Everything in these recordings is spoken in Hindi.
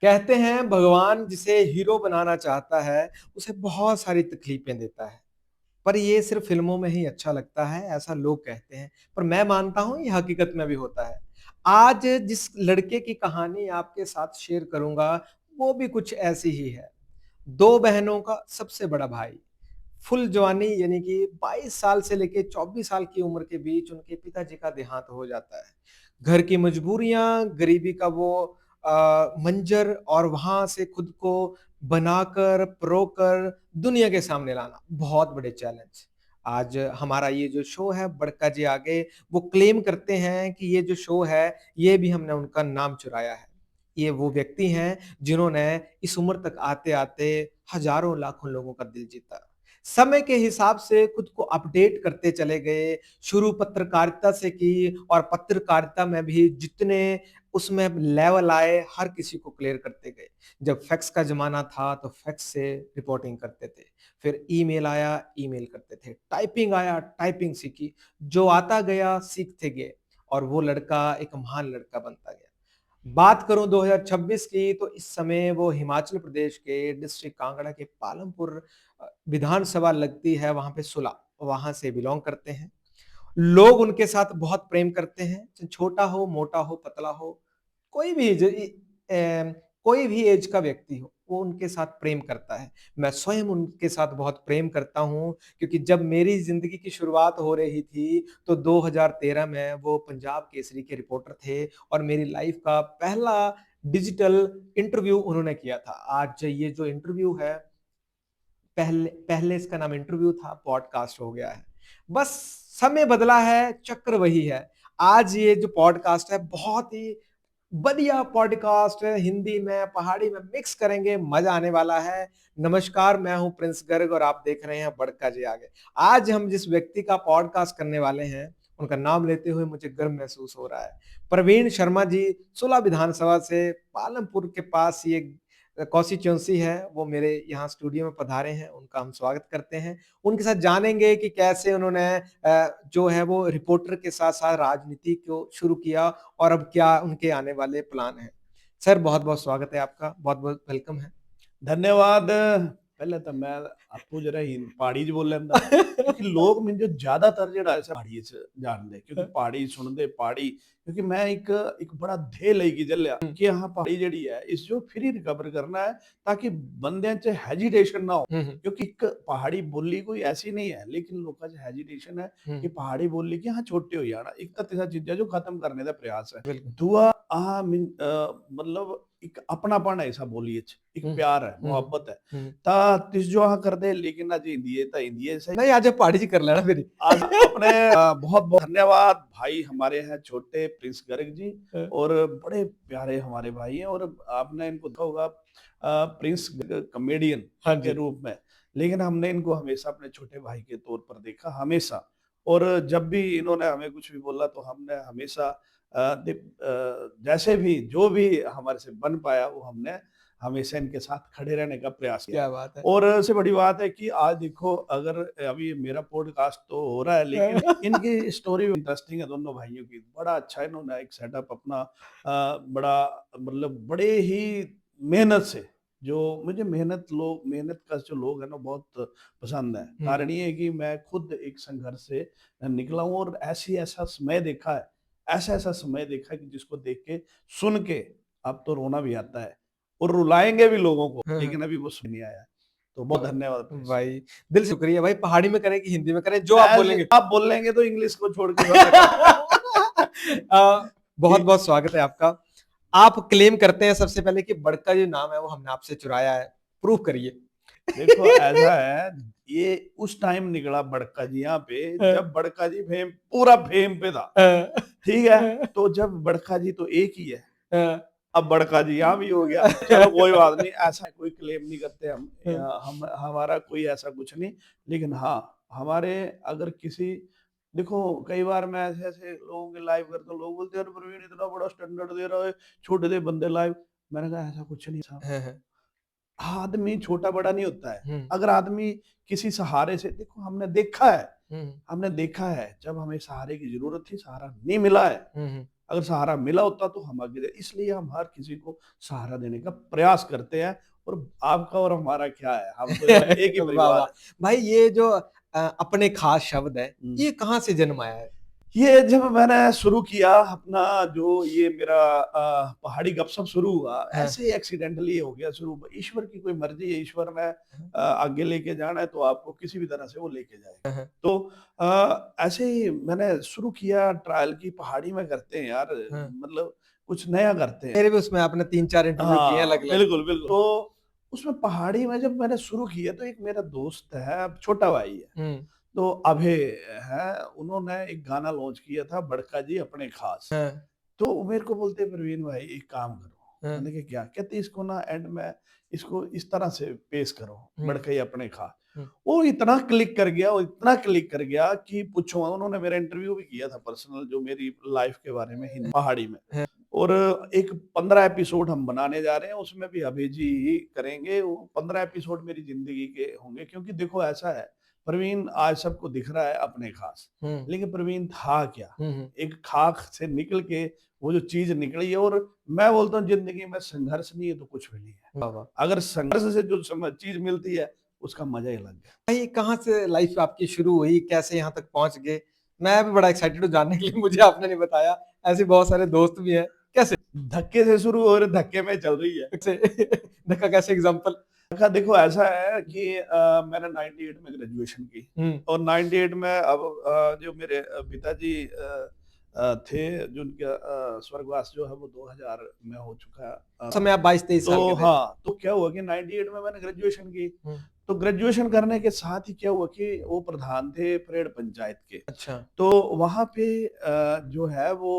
कहते हैं भगवान जिसे हीरो बनाना चाहता है, उसे बहुत सारी तकलीफें देता है। पर ये सिर्फ़ फ़िल्मों में ही अच्छा लगता है, ऐसा लोग कहते हैं। पर मैं मानता हूँ ये हकीकत में भी होता है। आज जिस लड़के की कहानी आपके साथ शेयर करूँगा, वो भी कुछ ऐसी ही है। 2 बहनों का सबसे बड़ा भाई। फुल जवानी यानी कि 22 साल से लेके 24 साल की उम्र के बीच उनके पिताजी का देहांत हो जाता है। घर की मजबूरियाँ, गरीबी का वो मंज़र और वहाँ से खुद को बनाकर, परोकर दुनिया के सामने लाना, बहुत बड़े चैलेंज। आज हमारा ये जो शो है बड़का जी आगे, वो क्लेम करते हैं कि ये जो शो है, ये भी हमने उनका नाम चुराया है। ये वो व्यक्ति हैं जिन्होंने इस उम्र तक आते-आते हज़ारों लाखों लोगों का दिल जीता। समय के हिसाब से खुद को अपडेट करते चले गए, शुरू पत्रकारिता से की और पत्रकारिता में भी जितने उसमें लेवल आए, हर किसी को क्लियर करते गए। जब फैक्स का ज़माना था, तो फैक्स से रिपोर्टिंग करते थे। फिर ईमेल आया, ईमेल करते थे। टाइपिंग आया, टाइपिंग सीखी। जो आता गया, सीखते गए और वो लड़का एक महान लड़का बनता गया। बात करूँ 2026 की तो इस समय वो हिमाचल प्रदेश के डिस्ट्रिक्ट कांगड़ा के पालमपुर विधानसभा लगती है वहाँ पे सुलह, वहाँ से बिलॉन्ग करते हैं। लोग उनके साथ बहुत प्रेम करते हैं, चाहे छोटा हो, मोटा हो, पतला हो, कोई भी कोई भी ऐज का व्यक्ति हो, वो उनके साथ प्रेम करता है। मैं स्वयं उनके साथ बहुत प्रेम करता हूँ क्योंकि जब मेरी ज़िंदगी की शुरुआत हो रही थी, तो 2013 में वो पंजाब केसरी के रिपोर्टर थे और मेरी लाइफ़ का पहला डिजिटल इंटरव्यू उन्होंने किया था। आज ये जो इंटरव्यू है पहले पहले इसका नाम इंटरव्यू था, पॉडकास्ट हो गया है। बस समय बदला है, चक्र वही है। आज ये जो पॉडकास्ट है, बहुत ही बढ़िया पॉडकास्ट है, हिंदी में, पहाड़ी में मिक्स करेंगे, मज़ा आने वाला है। नमस्कार, मैं हूँ प्रिंस गर्ग और आप देख रहे हैं बड़का जी आगे। आज हम जिस व्यक्ति का पॉडकास्ट करने वाले हैं, उनका नाम लेते हुए मुझे गर्व महसूस हो रहा है। प्रवीण शर्मा जी, सुलह विधानसभा से पालमपुर के पास ये कॉन्स्टिट्यूएंसी है, वो मेरे यहाँ स्टूडियो में पधारे हैं, उनका हम स्वागत करते हैं। उनके साथ जानेंगे कि कैसे उन्होंने जो है वो रिपोर्टर के साथ-साथ राजनीति को शुरू किया और अब क्या उनके आने वाले प्लान हैं। सर बहुत-बहुत स्वागत है आपका, बहुत-बहुत वेलकम है। धन्यवाद। पहले तो मैं आपू जरा पहाड़ी च बोल लैंदा क्योंकि लोग मिन्जो ज्यादातर जेड़ा ऐसा पहाड़ी च जानदे क्योंकि पहाड़ी सुनदे पहाड़ी क्योंकि मैं एक बड़ा ध्येय लेके चलिया कि हाँ पहाड़ी जेड़ी है इस जो फ्री रिकवर करना है ताकि बंदियां च हेजिटेशन ना हो हुँ, हुँ। क्योंकि एक पहाड़ी बोली कोई ऐसी नहीं है लेकिन लोगों च हेजिटेशन है हुँ, कि पहाड़ी बोली कि हाँ छोटे हो जाना एक तो तिसा चीज़ां जो खत्म करने का प्रयास है बिल्कुल। दुआ मतलब एक अपनापन है ऐसा बोलिए एक हुँ, प्यार है हुँ, मोहब्बत है हुँ। ता तिस जो हाँ कर दे लेकिन आज हिंदी है सही नहीं, आज आप पहाड़ी च कर लेना फिर। आज अपने बहुत बहुत धन्यवाद भाई हमारे हैं छोटे प्रिंस गर्ग जी और बड़े प्यारे हमारे भाई हैं और आपने इनको देखा होगा प्रिंस कॉमेडियन हाँ के जी। रूप में लेकिन हमने इनको हमेशा अपने छोटे भाई के तौर पर देखा हमेशा और जब भी इन्होंने हमें कुछ भी बोला तो हमने हमेशा जैसे भी जो भी हमारे से बन पाया वो हमने हमेशा इनके साथ खड़े रहने का प्रयास किया क्या बात है। और सबसे बड़ी बात है कि आज देखो अगर अभी मेरा पॉडकास्ट तो हो रहा है लेकिन इनकी स्टोरी इंटरेस्टिंग है दोनों भाइयों की बड़ा अच्छा इन्होंने एक सेटअप अपना बड़ा मतलब बड़े ही मेहनत से जो मुझे मेहनत का जो लोग है ना बहुत पसंद है हुँ, कारण ये है कि मैं खुद एक संघर्ष से निकला हूँ और ऐसा समय देखा है ऐसा समय देखा है कि जिसको देख के सुन के अब तो रोना भी आता है और रुलाएंगे भी लोगों को हाँ, हाँ। लेकिन अभी वो सुन नहीं आया है तो बहुत धन्यवाद प्रिंस भाई, दिल से शुक्रिया भाई, पहाड़ी में करें कि हिंदी में करें, जो आप ऐसे बोलेंगे। आप बोल लेंगे तो इंग्लिश को छोड़ के सब मैं कर ठीक बहुत-बहुत स्वागत है आपका। आप क्लेम करते हैं सबसे पहले कि बड़का जो नाम है वो हमने आपसे चुराया है। प्रूव करिए। देखो ऐसा है ये उस टाइम निकला बड़का जी यहाँ पे जब बड़का जी फेम पूरा फेम पे था ठीक है तो जब बड़का जी तो एक ही है अब बड़का जी यहाँ भी हो गया चलो कोई बात नहीं ऐसा कोई क्लेम नहीं करते हम हमारा कोई ऐसा कुछ नहीं लेकिन हाँ हमारे अगर किसी देखो कई बार मैं ऐसे ऐसे लोगों के लाइव करता हूँ लोग बोलते हैं "अरे प्रवीण इतना बड़ा स्टैंडर्ड दे रहा है छोटे दे बंदे लाइव मैंने कहा ऐसा कुछ नहीं था हाँ, हाँ। आदमी छोटा बड़ा नहीं होता है हुँ, अगर आदमी किसी सहारे से देखो हुँ, हमने देखा है जब हमें सहारे की जरूरत थी सहारा नहीं मिला है हुँ, हुँ। अगर सहारा मिला होता तो हम आगे इसलिए हम हर किसी को सहारा देने का प्रयास करते हैं। और आपका और हमारा क्या है, हम तो एक ही वाह, परिवार वाह! है। भाई ये जो अपने ख़ास शब्द है, हम्म। ये कहाँ से जन्म आया है? ये जब मैंने शुरू किया अपना जो ये मेरा पहाड़ी गपशप शुरू हुआ, हाँ, ऐसे ही एक्सीडेंटली हो गया शुरू। ईश्वर की कोई मर्जी है, ईश्वर ने आगे लेके जाना है तो आपको किसी भी तरह से वो लेके जाएगा। हाँ, हाँ। तो ऐसे ही मैंने शुरू किया ट्रायल की पहाड़ी में करते हैं यार, हाँ। मतलब कुछ नया करते हैं। मेरे भी उसमें आपने 3-4 इंटरव्यू किए हैं हाँ, अलग-अलग। बिल्कुल, बिल्कुल। तो उसमें पहाड़ी में जब मैंने शुरू किया तो एक मेरा दोस्त है, छोटा भाई है। हुँ, तो अभय है, उन्होंने एक गाना लॉन्च किया था बड़का जी अपने खास। हाँ, तो वो मेरे को बोलते प्रवीण भाई एक काम करो। हाँ, मैंने कहा क्या? कहते इसको ना एंड में इसको इस तरह से पेश करो, हुँ, बड़का ही अपने खास। हुँ, वो इतना क्लिक कर गया, वो इतना क्लिक कर गया कि पूछो मत। उन्होंने मेरा इंटरव्यू भी किया था पर्सनल, जो मेरी लाइफ के बारे में हिंदी पहाड़ी में। हाँ, और एक 15 एपिसोड हम बनाने जा रहे हैं, उसमें भी अभय जी ही करेंगे। वो 15 एपिसोड मेरी ज़िंदगी के होंगे, क्योंकि देखो ऐसा है, प्रवीण आज सबको दिख रहा है अपने खास, हुँ, लेकिन प्रवीण था क्या? हुँ, हुँ। एक खाक से निकल के वो जो चीज़ निकली है। और मैं बोलता हूँ ज़िंदगी में संघर्ष नहीं है तो कुछ भी नहीं है। वाह, वाह! अगर संघर्ष से जो चीज़ मिलती है, उसका मज़ा ही अलग है। भाई कहाँ से लाइफ़ आपकी शुरू हुई? कैसे यहाँ तक पहुँच गए? मैं भी बड़ा एक्साइटेड हूँ जानने के लिए, मुझे आपने नहीं बताया। ऐसे बहुत सारे दोस्त भी हैं। कैसे? धक्के से शुरू हो रहे, धक्के में चल रही है। कैसे? धक्का कैसे एग्ज़ाम्पल? अच्छा देखो ऐसा है कि मैंने 98 में ग्रेजुएशन की। हुँ, और 98 में अब जो मेरे पिताजी थे, जो उनका स्वर्गवास जो है वो 2000 में हो चुका है। उस समय आप 22-23 साल तो के थे। हाँ, तो क्या हुआ कि 98 में मैंने ग्रेजुएशन की। हुँ, तो ग्रेजुएशन करने के साथ ही क्या हुआ कि वो प्रधान थे परेड पंचायत के। अच्छा। तो वहाँ पे जो है वो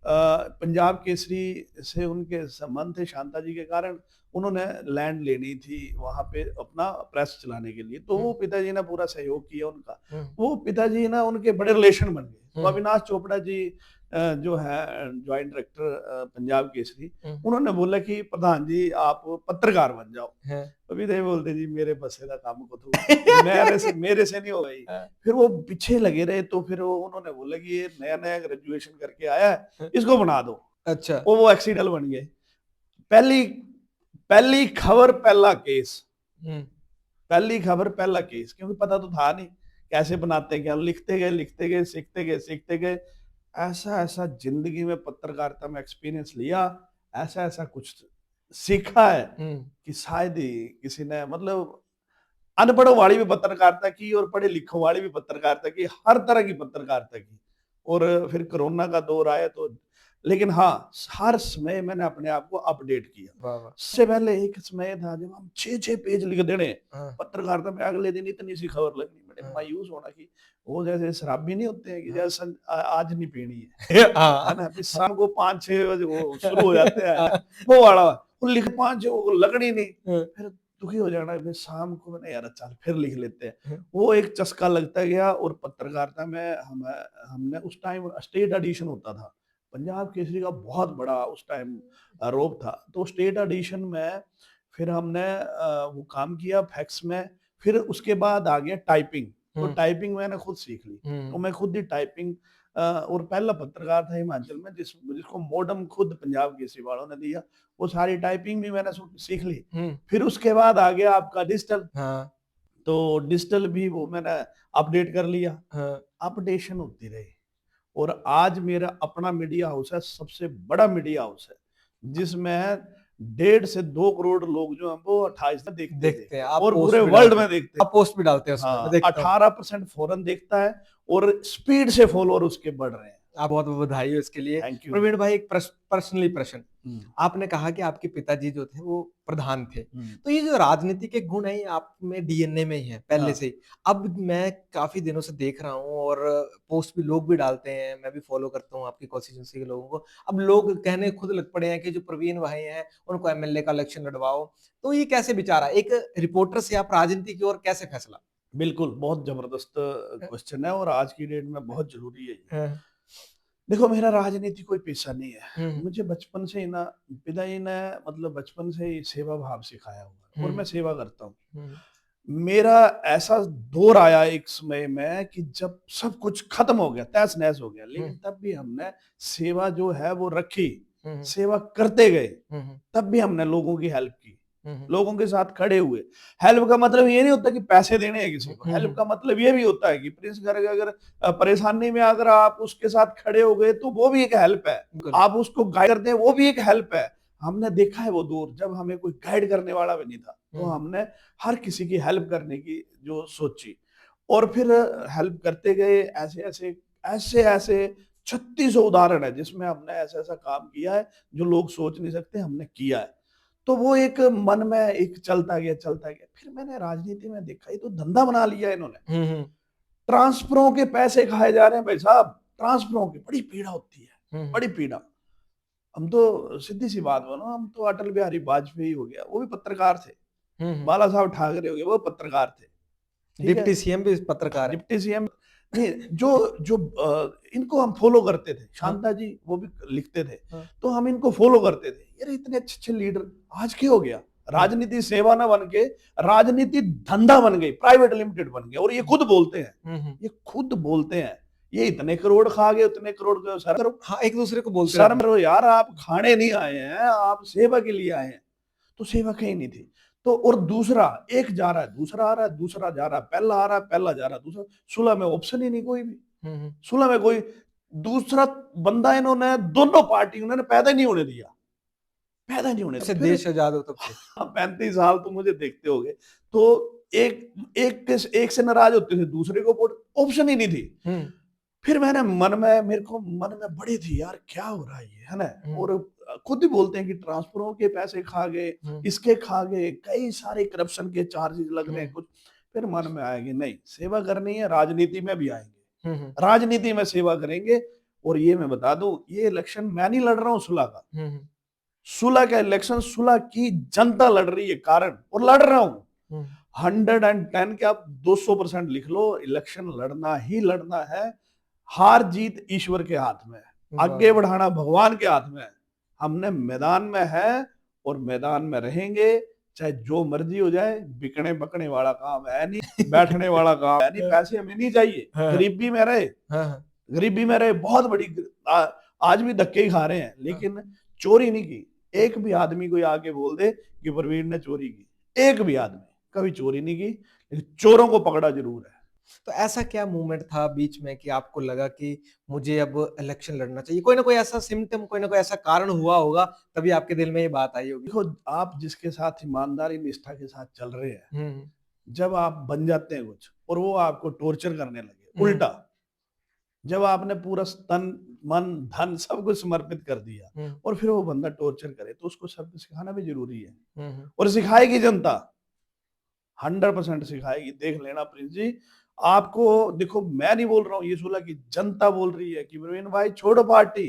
पंजाब केसरी से उनके संबंध थे शांता जी के कारण। उन्होंने लैंड लेनी थी वहाँ पे अपना प्रेस चलाने के लिए। तो हुँ, वो पिताजी ने पूरा सहयोग किया उनका। हुँ, वो पिताजी ना उनके बड़े रिलेशन बन गए। तो हुँ, अविनाश चोपड़ा जी जो है जॉइंट डायरेक्टर पंजाब केसरी, हुँ, उन्होंने बोला कि प्रधान जी आप पत्रकार बन जाओ। हैं। अभी नहीं बोलते जी मेरे बसे का काम को तो मेरे से नहीं होगा ये। हाँ, फिर वो पीछे लगे रहे। तो फिर वो उन्होंने बोला कि ये नया नया ग्रेजुएशन करके आया है, हाँ, इसको बना दो। अच्छा। वो एक्सीडेंट बन गए। पहली पहली खबर पहला केस। हुँ, पहली खबर पहला केस, क्योंकि पता तो था नहीं कैसे बनाते हैं क्या। लिखते गए सीखते गए। ऐसा ऐसा जिंदगी में पत्रकारिता में एक्सपीरियंस लिया, ऐसा ऐसा कुछ सीखा है हुँ, कि शायद ही किसी ने, मतलब अनपढ़ों वाली भी पत्रकारिता की और पढ़े लिखों वाली भी पत्रकारिता की, हर तरह की पत्रकारिता की। और फिर कोरोना का दौर आया तो, लेकिन हाँ, हर समय मैंने अपने आप को अपडेट किया। वाह, वाह! सबसे पहले एक समय था जब हम 6-6 पेज लिख देने हाँ, पत्रकारिता में, अगले दिन इतनी सी खबर लगनी, बड़े हाँ। मायूस होना कि वो जैसे शराबी नहीं होते हैं कि हाँ। जैसे आज नहीं पीनी है हाँ। ना? फिर शाम को 5-6 बजे वो शुरू हो जाते हैं, हाँ, वो वाला वो लिख 5 वो लगनी नहीं। हाँ, फिर दुखी हो जाना। फिर शाम को मैंने यार चल फिर लिख लेते हैं। हाँ, वो एक चस्का लगता गया। और पत्रकारिता में हमने उस टाइम स्टेट एडिशन होता था। पंजाब केसरी का बहुत बड़ा उस टाइम रोब था। तो स्टेट एडिशन में फिर हमने वो काम किया फैक्स में। फिर उसके बाद आ गया टाइपिंग। तो हुँ, टाइपिंग मैंने खुद सीख ली। तो हुँ, मैं खुद ही टाइपिंग और पहला पत्रकार था हिमाचल में जिसको मोडम खुद पंजाब केसरी वालों ने दिया। वो सारी टाइपिंग भी मैंने सीख ली। हुँ, फिर उसके बाद आ गया आपका डिजिटल। हाँ, तो डिजिटल भी वो मैंने अपडेट कर लिया। हाँ, अपडेशन होती रही। और आज मेरा अपना मीडिया हाउस है, सबसे बड़ा मीडिया हाउस है, जिसमें 1.5 से 2 करोड़ लोग जो हैं वो 28 में देखते थे। देखते हैं, आप और पूरे पोस्ट भी वर्ल्ड डालते में हैं। देखते आप पोस्ट भी डालते हैं हैं। उसमें, मैं हाँ, देखता हूँ। 18% फॉरेन देखता है। और स्पीड से फॉलोअर उसके बढ़ रहे हैं। आप बहुत-बहुत बधाई हो इसके लिए। Thank you. प्रवीण भाई एक पर्सनली प्रश्न, हुँ, आपने कहा कि आपके पिताजी जो थे वो प्रधान थे। हुँ। तो ये जो राजनीति के गुण हैं ये आप में डीएनए में ही है पहले हाँ, से ही। अब मैं काफ़ी दिनों से देख रहा हूँ और पोस्ट भी लोग भी डालते हैं, मैं भी फॉलो करता हूँ आपकी कॉन्स्टिट्यूएंसी के लोगों को। अब लोग कहने खुद लग पड़े हैं कि जो प्रवीण भाई हैं उनको एमएलए का इलेक्शन लड़वाओ। तो ये कैसे विचार आया? एक रिपोर्टर से आप राजनीति की ओर कैसे फैसला? बिल्कुल, बहुत ज़बरदस्त क्वेश्चन है और आज की डेट में बहुत ज़रूरी है ये। हाँ, देखो मेरा राजनीति कोई पेशा नहीं है। हुँ, मुझे बचपन से ही ना पिताजी ने, मतलब बचपन से ही सेवा भाव सिखाया हुआ है और हुँ, मैं सेवा करता हूँ। हुँ, मेरा ऐसा दौर आया एक समय में कि जब सब कुछ खत्म हो गया, तहस नहस हो गया, लेकिन तब भी हमने सेवा जो है वो रखी, सेवा करते गए। तब भी हमने लोगों की हेल्प की, लोगों के साथ खड़े हुए। हेल्प का मतलब ये नहीं होता कि पैसे देने हैं किसी को, हेल्प का मतलब ये भी होता है कि प्रिंस घर अगर परेशानी में अगर आप उसके साथ खड़े हो गए तो वो भी एक हेल्प है, आप उसको गाइड करते हैं वो भी एक हेल्प है। हमने देखा है वो दौर जब हमें कोई गाइड करने वाला भी नहीं था, तो हमने हर किसी की हेल्प करने की जो सोची, और फिर हेल्प करते गए। ऐसे ऐसे ऐसे ऐसे 36 उदाहरण है जिसमें हमने ऐसा ऐसा काम किया है जो लोग सोच नहीं सकते, हमने किया है। तो वो एक मन में एक चलता गया चलता गया। फिर मैंने राजनीति में देखा, ये तो धंधा बना लिया इन्होंने, ट्रांसफरों के पैसे खाए जा रहे हैं भाई साहब, ट्रांसफरों की बड़ी पीड़ा होती है, बड़ी पीड़ा। हम तो सीधी सी बात बोलो, हम तो अटल बिहारी वाजपेयी हो गया, वो भी पत्रकार थे, बाला साहब ठाकरे हो गए, वो पत्रकार थे, ठीक है, डिप्टी सीएम भी पत्रकार है। डिप्टी सीएम नहीं, जो जो इनको हम फॉलो करते थे, शांता जी वो भी लिखते थे, तो हम इनको फॉलो करते थे। यार इतने अच्छे अच्छे लीडर, आज क्या हो गया? राजनीति सेवा ना बन के राजनीति धंधा बन गई, प्राइवेट लिमिटेड बन गया। और ये खुद बोलते हैं, ये खुद बोलते हैं, ये इतने करोड़ खा गए, उतने करोड़ का शर्म करो। हाँ, एक दूसरे को बोलते शर्म करो यार, आप खाने नहीं आए हैं, आप सेवा के लिए आए हैं। तो सेवा कहीं नहीं थी। तो और दूसरा, एक जा रहा है, दूसरा आ रहा है, दूसरा जा रहा है, पहला आ रहा है, पहला जा रहा है, दूसरा। सुलह में ऑप्शन ही नहीं कोई भी, सुलह में कोई दूसरा बंदा इन्होंने, दोनों पार्टी उन्होंने पैदा नहीं होने दिया, पैदा नहीं होने से दिया। देश आजाद हो तब से 35 साल तो मुझे देखते होगे। तो एक से नाराज होते थे, दूसरे को वोट, ऑप्शन ही नहीं थी। फिर मैंने मेरे को मन में बड़ी थी यार, क्या हो रहा है ये, है ना। और खुद ही बोलते हैं कि ट्रांसफरों के पैसे खा गए, इसके खा गए, कई सारे करप्शन के चार्जेस लग रहे हैं कुछ। फिर मन में आएगी नहीं, सेवा करनी है, राजनीति में भी आएंगे, राजनीति में सेवा करेंगे। और ये मैं बता दूं, ये इलेक्शन मैं नहीं लड़ रहा हूँ सुलह का, सुलह का इलेक्शन सुलह की जनता लड़ रही है, कारण, और लड़ रहा हूं 110 के, आप 200% लिख लो, इलेक्शन लड़ना ही लड़ना है। हार जीत ईश्वर के हाथ में, आगे बढ़ाना भगवान के हाथ में। हमने मैदान में है और मैदान में रहेंगे, चाहे जो मर्जी हो जाए। बिकने बकने वाला काम है नहीं, बैठने वाला काम है नहीं, पैसे हमें नहीं चाहिए, गरीबी में रहे, गरीबी में रहे, बहुत बड़ी आज भी धक्के ही खा रहे हैं, लेकिन चोरी नहीं की। एक भी आदमी कोई आके बोल दे कि प्रवीण ने चोरी की, एक भी आदमी कभी चोरी नहीं की, लेकिन चोरों को पकड़ा जरूर है। तो ऐसा क्या मूवमेंट था बीच में कि आपको लगा कि मुझे अब इलेक्शन लड़ना चाहिए? कोई ना कोई ऐसा सिम्पटम, कोई ना कोई ऐसा कारण हुआ होगा, तभी आपके दिल में ये बात आई होगी। देखो, आप जिसके साथ ईमानदारी निष्ठा के साथ चल रहे हैं, जब आप बन जाते हैं कुछ और वो आपको टॉर्चर करने लगे उल्टा, जब आपने पूरा तन मन धन सब कुछ समर्पित कर दिया और फिर वो बंदा टॉर्चर करे, तो उसको सब सिखाना भी जरूरी है। और सिखाएगी जनता, 100% सिखाएगी। देख लेना प्रिंस जी, आपको देखो, मैं नहीं बोल रहा हूँ, ये सुलह की जनता बोल रही है कि प्रवीण भाई छोड़ो पार्टी,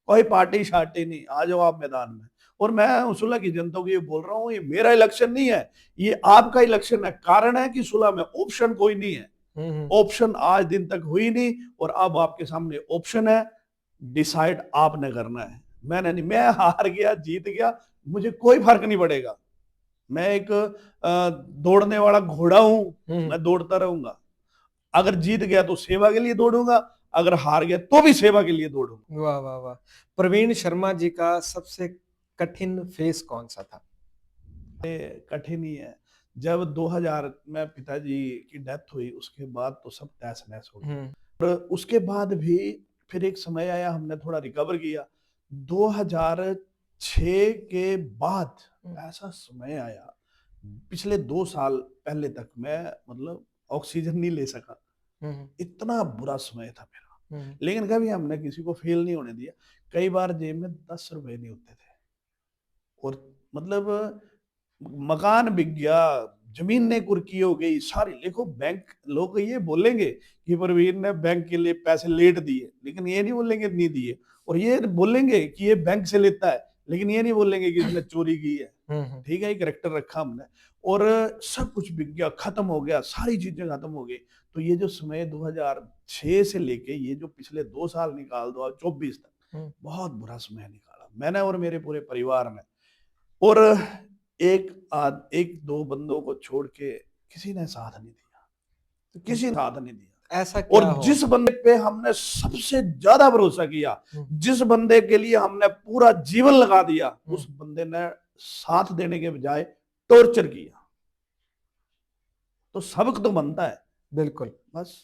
कोई पार्टी शार्टी नहीं, आ जाओ आप मैदान में। और मैं सुलह की जनता को ये बोल रहा हूँ, ये मेरा इलेक्शन नहीं है, ये आपका इलेक्शन है। कारण है कि सुलह में ऑप्शन कोई नहीं है, ऑप्शन आज दिन तक हुई नहीं, और अब आपके सामने ऑप्शन है, डिसाइड आपने करना है, मैंने नहीं। मैं हार गया जीत गया, मुझे कोई फर्क नहीं पड़ेगा। मैं एक दौड़ने वाला घोड़ा हूं, मैं दौड़ता रहूंगा। अगर जीत गया तो सेवा के लिए दौड़ूंगा, अगर हार गया तो भी सेवा के लिए दौड़ूंगा। वाह वाह वाह। प्रवीण शर्मा जी का सबसे कठिन फेस कौन सा था? कठिन ही है। जब 2000 में पिताजी की डेथ हुई, उसके बाद तो सब तहस नहस हो गया। और उसके बाद भी फिर एक समय आया, हमने थोड़ा रिकवर किया। 2006 के बाद ऐसा समय आया, पिछले 2 साल पहले तक मैं मतलब ऑक्सीजन नहीं ले सका, इतना बुरा समय था मेरा। लेकिन कभी हमने किसी को फेल नहीं होने दिया। कई बार जेब में 10 रुपए नहीं होते थे, और मतलब मकान बिक गया, जमीन ने कुर्की हो गई सारी। देखो, बैंक, लोग ये बोलेंगे कि प्रवीण ने बैंक के लिए पैसे लेट दिए, लेकिन ये नहीं बोलेंगे नहीं दिए। और ये बोलेंगे कि ये बैंक से लेता है, लेकिन ये नहीं बोलेंगे कि इसने चोरी की है। ठीक है, एक करेक्टर रखा हमने, और सब कुछ बिक गया, खत्म हो गया, सारी चीजें खत्म हो गई। तो ये जो समय 2006 से लेके ये जो पिछले 2 साल निकाल दो, 24 तक, बहुत बुरा समय निकाला मैंने और मेरे पूरे परिवार ने। और एक दो बंदों को छोड़ के किसी ने साथ नहीं दिया, किसी ने साथ नहीं दिया। ऐसा क्या और हो? जिस बंदे पे हमने सबसे ज्यादा भरोसा किया, जिस बंदे के लिए हमने पूरा जीवन लगा दिया, उस बंदे ने साथ देने के बजाय टॉर्चर किया। तो सबक तो बनता है। बिल्कुल, बस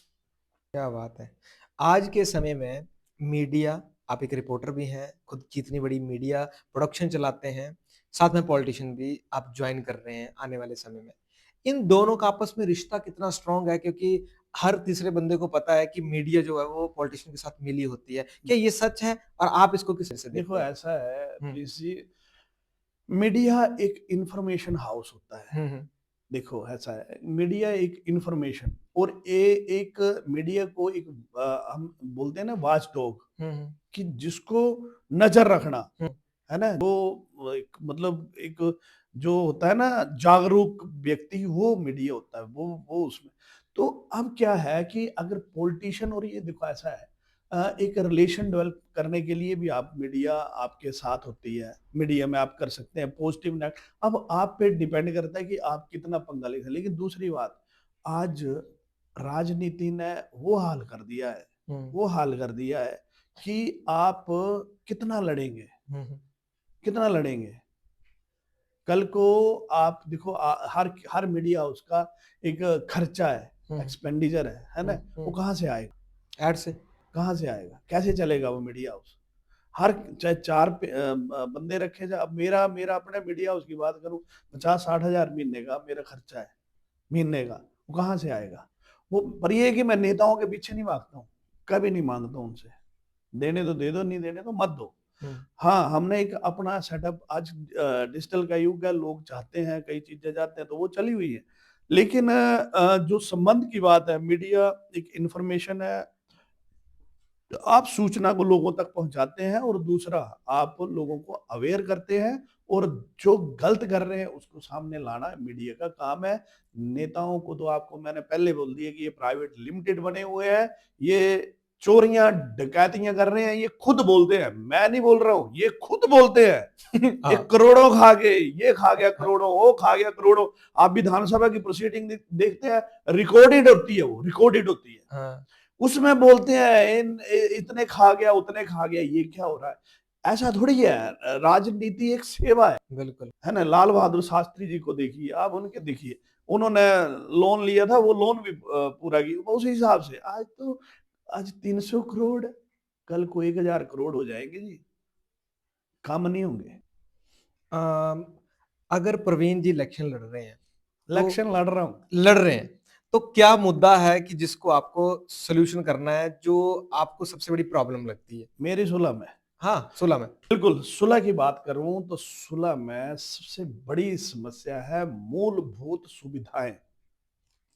क्या बात है। आज के समय में मीडिया, आप एक रिपोर्टर भी हैं, खुद की इतनी बड़ी मीडिया प्रोडक्शन चलाते हैं, साथ में पॉलिटिशियन भी आप जॉइन कर रहे हैं आने वाले समय में। इन दोनों का आपस में रिश्ता कितना स्ट्रॉन्ग है, क्योंकि हर तीसरे बंदे को पता है कि मीडिया जो है वो पॉलिटिशियन के साथ मिली होती है। क्या ये सच है और आप इसको किस तरह से देखो, देखते हैं? ऐसा है हुँ, प्रिंस जी, मीडिया एक इंफॉर्मेशन हाउस होता है। हुँ, हुँ, देखो ऐसा है, मीडिया एक इंफॉर्मेशन, और ये एक मीडिया को एक हम बोलते हैं ना वॉच डॉग, हुँ, हुँ, कि जिसको नजर रखना हुँ, है ना, वो एक मतलब एक जो होता है ना जागरूक व्यक्ति, वो मीडिया होता है, वो उसमें। तो अब क्या है कि अगर पॉलिटिशियन, और ये देखो ऐसा है, एक रिलेशन डेवलप करने के लिए भी आप मीडिया आपके साथ होती है, मीडिया में आप कर सकते हैं पॉजिटिव नेगेटिव, अब आप पे डिपेंड करता है कि आप कितना पंगा लेते हैं। लेकिन दूसरी बात, आज राजनीति ने वो हाल कर दिया है, हुँ, वो हाल कर दिया है कि आप कितना लड़ेंगे, हुँ, हुँ, कितना लड़ेंगे। कल को आप देखो, हर हर मीडिया हाउस का एक खर्चा है, हुँ, एक्सपेंडिचर है ना, हुँ, वो हुँ, कहाँ से आएगा, ऐड से। कहाँ से आएगा, कैसे चलेगा वो मीडिया हाउस। हर चाहे चार बंदे रखे जाए, अब मेरा मेरा अपने मीडिया हाउस की बात करूं, 50-60 हजार महीने का मेरा खर्चा है, महीने का, वो कहाँ से आएगा। वो पर ये है कि मैं नेताओं के पीछे नहीं भागता हूँ, कभी नहीं मांगता हूँ उनसे, देने तो दे दो, नहीं देने तो मत दो। हुँ, हाँ, हमने एक अपना सेटअप, आज डिजिटल का युग है, लोग चाहते हैं कई चीजें जाते हैं, तो वो चली हुई है। लेकिन जो संबंध की बात है, मीडिया एक इंफॉर्मेशन है, आप सूचना को लोगों तक पहुंचाते हैं, और दूसरा आप लोगों को अवेयर करते हैं, और जो गलत कर रहे हैं उसको सामने लाना मीडिया का काम है। नेताओं को तो आपको मैंने पहले बोल दिया कि ये प्राइवेट लिमिटेड बने हुए हैं, ये चोरियां डकैतियां कर रहे हैं, ये खुद बोलते हैं, मैं नहीं बोल रहा हूं, ये खुद बोलते हैं। ये हाँ, करोड़ों खा गए, ये खा गया हाँ, करोड़ों, वो खा गया करोड़ों। आप विधानसभा की प्रोसीडिंग देखते हैं, रिकॉर्डेड होती है, वो रिकॉर्डेड होती है, हाँ, उसमें बोलते हैं इतने खा गया, उतने खा गया, ये क्या हो रहा है। ऐसा थोड़ी है, राजनीति एक सेवा बिल्कुल। है ना। लाल बहादुर शास्त्री जी को देखिए आप, उनके देखिए, उन्होंने लोन लिया था, वो लोन भी पूरा किया उसी हिसाब से। आज 300 करोड़, कल को 1000 करोड़ हो जाएंगे जी, कम नहीं होंगे। अम, अगर प्रवीण जी इलेक्शन लड़ रहे हैं, तो इलेक्शन लड़ रहा हूँ, लड़ रहे हैं, तो क्या मुद्दा है कि जिसको आपको सॉल्यूशन करना है, जो आपको सबसे बड़ी प्रॉब्लम लगती है? मेरी सुलह में। हाँ, सुलह में। बिल्कुल, सुलह की बात करूं तो सुलह में सबसे बड़ी समस्या है मूलभूत सुविधाएं।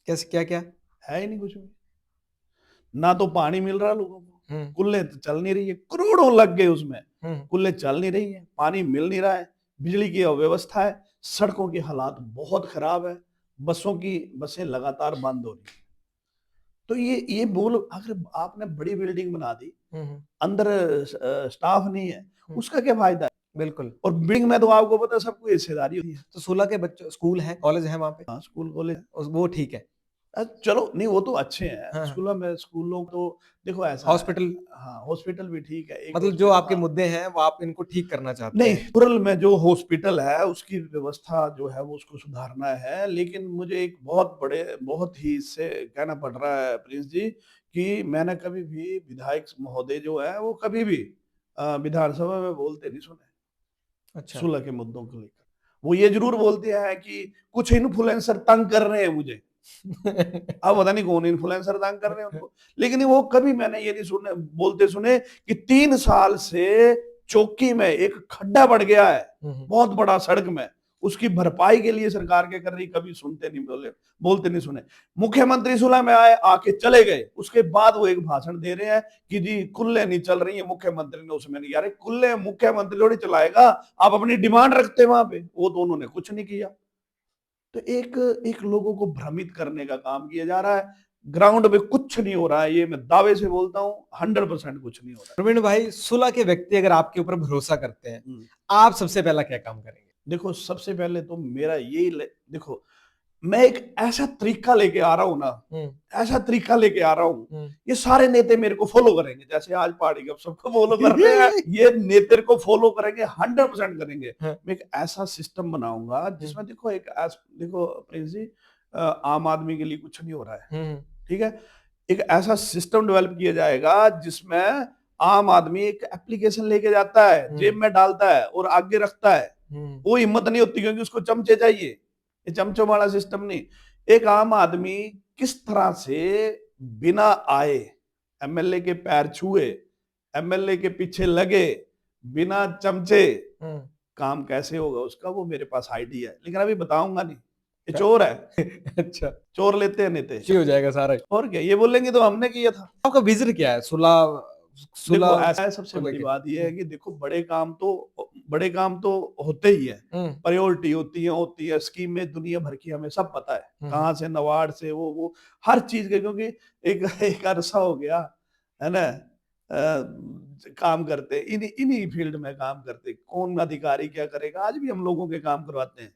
कैसे, क्या-क्या? है ही नहीं कुछ भी, ना तो पानी मिल रहा लोगों को, हुँ, कुल्ले तो चल नहीं रही है, करोड़ों लग गए उसमें, हुँ, कुल्ले चल नहीं रही है, पानी मिल नहीं रहा है, बिजली की अव्यवस्था है, सड़कों की हालात बहुत खराब है, बसें लगातार बंद हो रही है। तो ये बोल, अगर आपने बड़ी बिल्डिंग बना दी, हुँ, हुँ, अंदर स्टाफ नहीं है, हुँ, उसका क्या फायदा है। बिल्कुल। और बिल्डिंग में तो आपको पता है सबको हिस्सेदारी होती है। तो सुलह के बच्चों स्कूल हैं, कॉलेज हैं वहाँ पे? हाँ, स्कूल कॉलेज, उस वो ठीक है। चलो नहीं, वो तो अच्छे हैं, हाँ, हाँ। स्कूलों तो देखो ऐसा है। हॉस्पिटल, हाँ, हॉस्पिटल भी ठीक है, एक मतलब जो हॉस्पिटल, आपके हाँ। मुद्दे हैं, वो आप इनको ठीक करना चाहते नहीं, हैं। रूरल में जो हॉस्पिटल है उसकी व्यवस्था जो है वो उसको सुधारना है। लेकिन मुझे एक बहुत ही इससे कहना पड़ रहा है प्रिंस जी, कि मैंने कभी भी विधायक महोदय जो है वो कभी भी विधानसभा में बोलते नहीं सुने अच्छा। सुलह के मुद्दों को लेकर। वो ये जरूर बोलते हैं कि कुछ इन्फ्लुएंसर तंग कर रहे हैं मुझे, अब पता नहीं कौन इन्फ्लुएंसर तंग कर रहे हैं उनको। लेकिन वो कभी मैंने ये नहीं सुने बोलते सुने कि 3 साल से चौकी में एक खड्डा पड़ गया है, हुँ, हुँ। बहुत बड़ा, सड़क में, उसकी भरपाई के लिए सरकार क्या कर रही, कभी सुनते नहीं, बोलते नहीं सुने। मुख्यमंत्री सुलह में आए, आके चले गए, उसके बाद वो एक भाषण दे रहे हैं कि जी कुल्ले नहीं चल रही है, मुख्यमंत्री ने उसमें नहीं, यार कुल्ले मुख्यमंत्री थोड़ी चलाएगा, आप अपनी डिमांड रखते वहां पे, वो तो उन्होंने कुछ नहीं किया। तो एक एक लोगों को भ्रमित करने का काम किया जा रहा है, ग्राउंड पे कुछ नहीं हो रहा है, ये मैं दावे से बोलता हूँ, 100% कुछ नहीं हो रहा प्रवीण भाई, सुलह के व्यक्ति अगर आपके ऊपर भरोसा करते हैं, है। आप सबसे पहला क्या काम करेंगे? देखो, सबसे पहले तो मेरा यही देखो, मैं एक ऐसा तरीका लेके आ रहा हूँ ना, ऐसा तरीका लेके आ रहा हूँ, ये सारे नेता मेरे को फॉलो करेंगे, जैसे आज पहाड़ी गप सबको फॉलो कर रहे हैं, ये नेता को फॉलो करेंगे, 100% करेंगे। मैं एक ऐसा सिस्टम बनाऊंगा जिसमें देखो देखो प्रिंस जी, आम आदमी के लिए कुछ नहीं हो रहा है, ठीक है। एक ऐसा सिस्टम डेवलप किया जाएगा जिसमें आम आदमी एक एप्लीकेशन लेके जाता है, जेब में डालता है और आगे रखता है, वो हिम्मत नहीं होती क्योंकि उसको चमचे चाहिए। ये चमचों वाला सिस्टम नहीं, एक आम आदमी किस तरह से बिना आए एमएलए के पैर छुए, एमएलए के पीछे लगे, बिना चमचे काम कैसे होगा उसका, वो मेरे पास आइडिया है, लेकिन अभी बताऊंगा नहीं, ये चोर है। अच्छा, चोर लेते हैं नेते, हो जाएगा सारा। और क्या, ये बोलेंगे तो हमने किया था। आपका विजन क्या है सुलह देखो सुलह ऐसा है, सबसे बड़ी बात ये है कि देखो बड़े काम तो होते ही है, प्रायोरिटी होती है स्कीमें दुनिया भर की, हमें सब पता है कहाँ से, नवाड से वो हर चीज के, क्योंकि एक अरसा हो गया है ना काम करते, इन्हीं इन्हीं फील्ड में काम करते, कौन अधिकारी क्या करेगा, आज भी हम लोगों के काम करवाते हैं।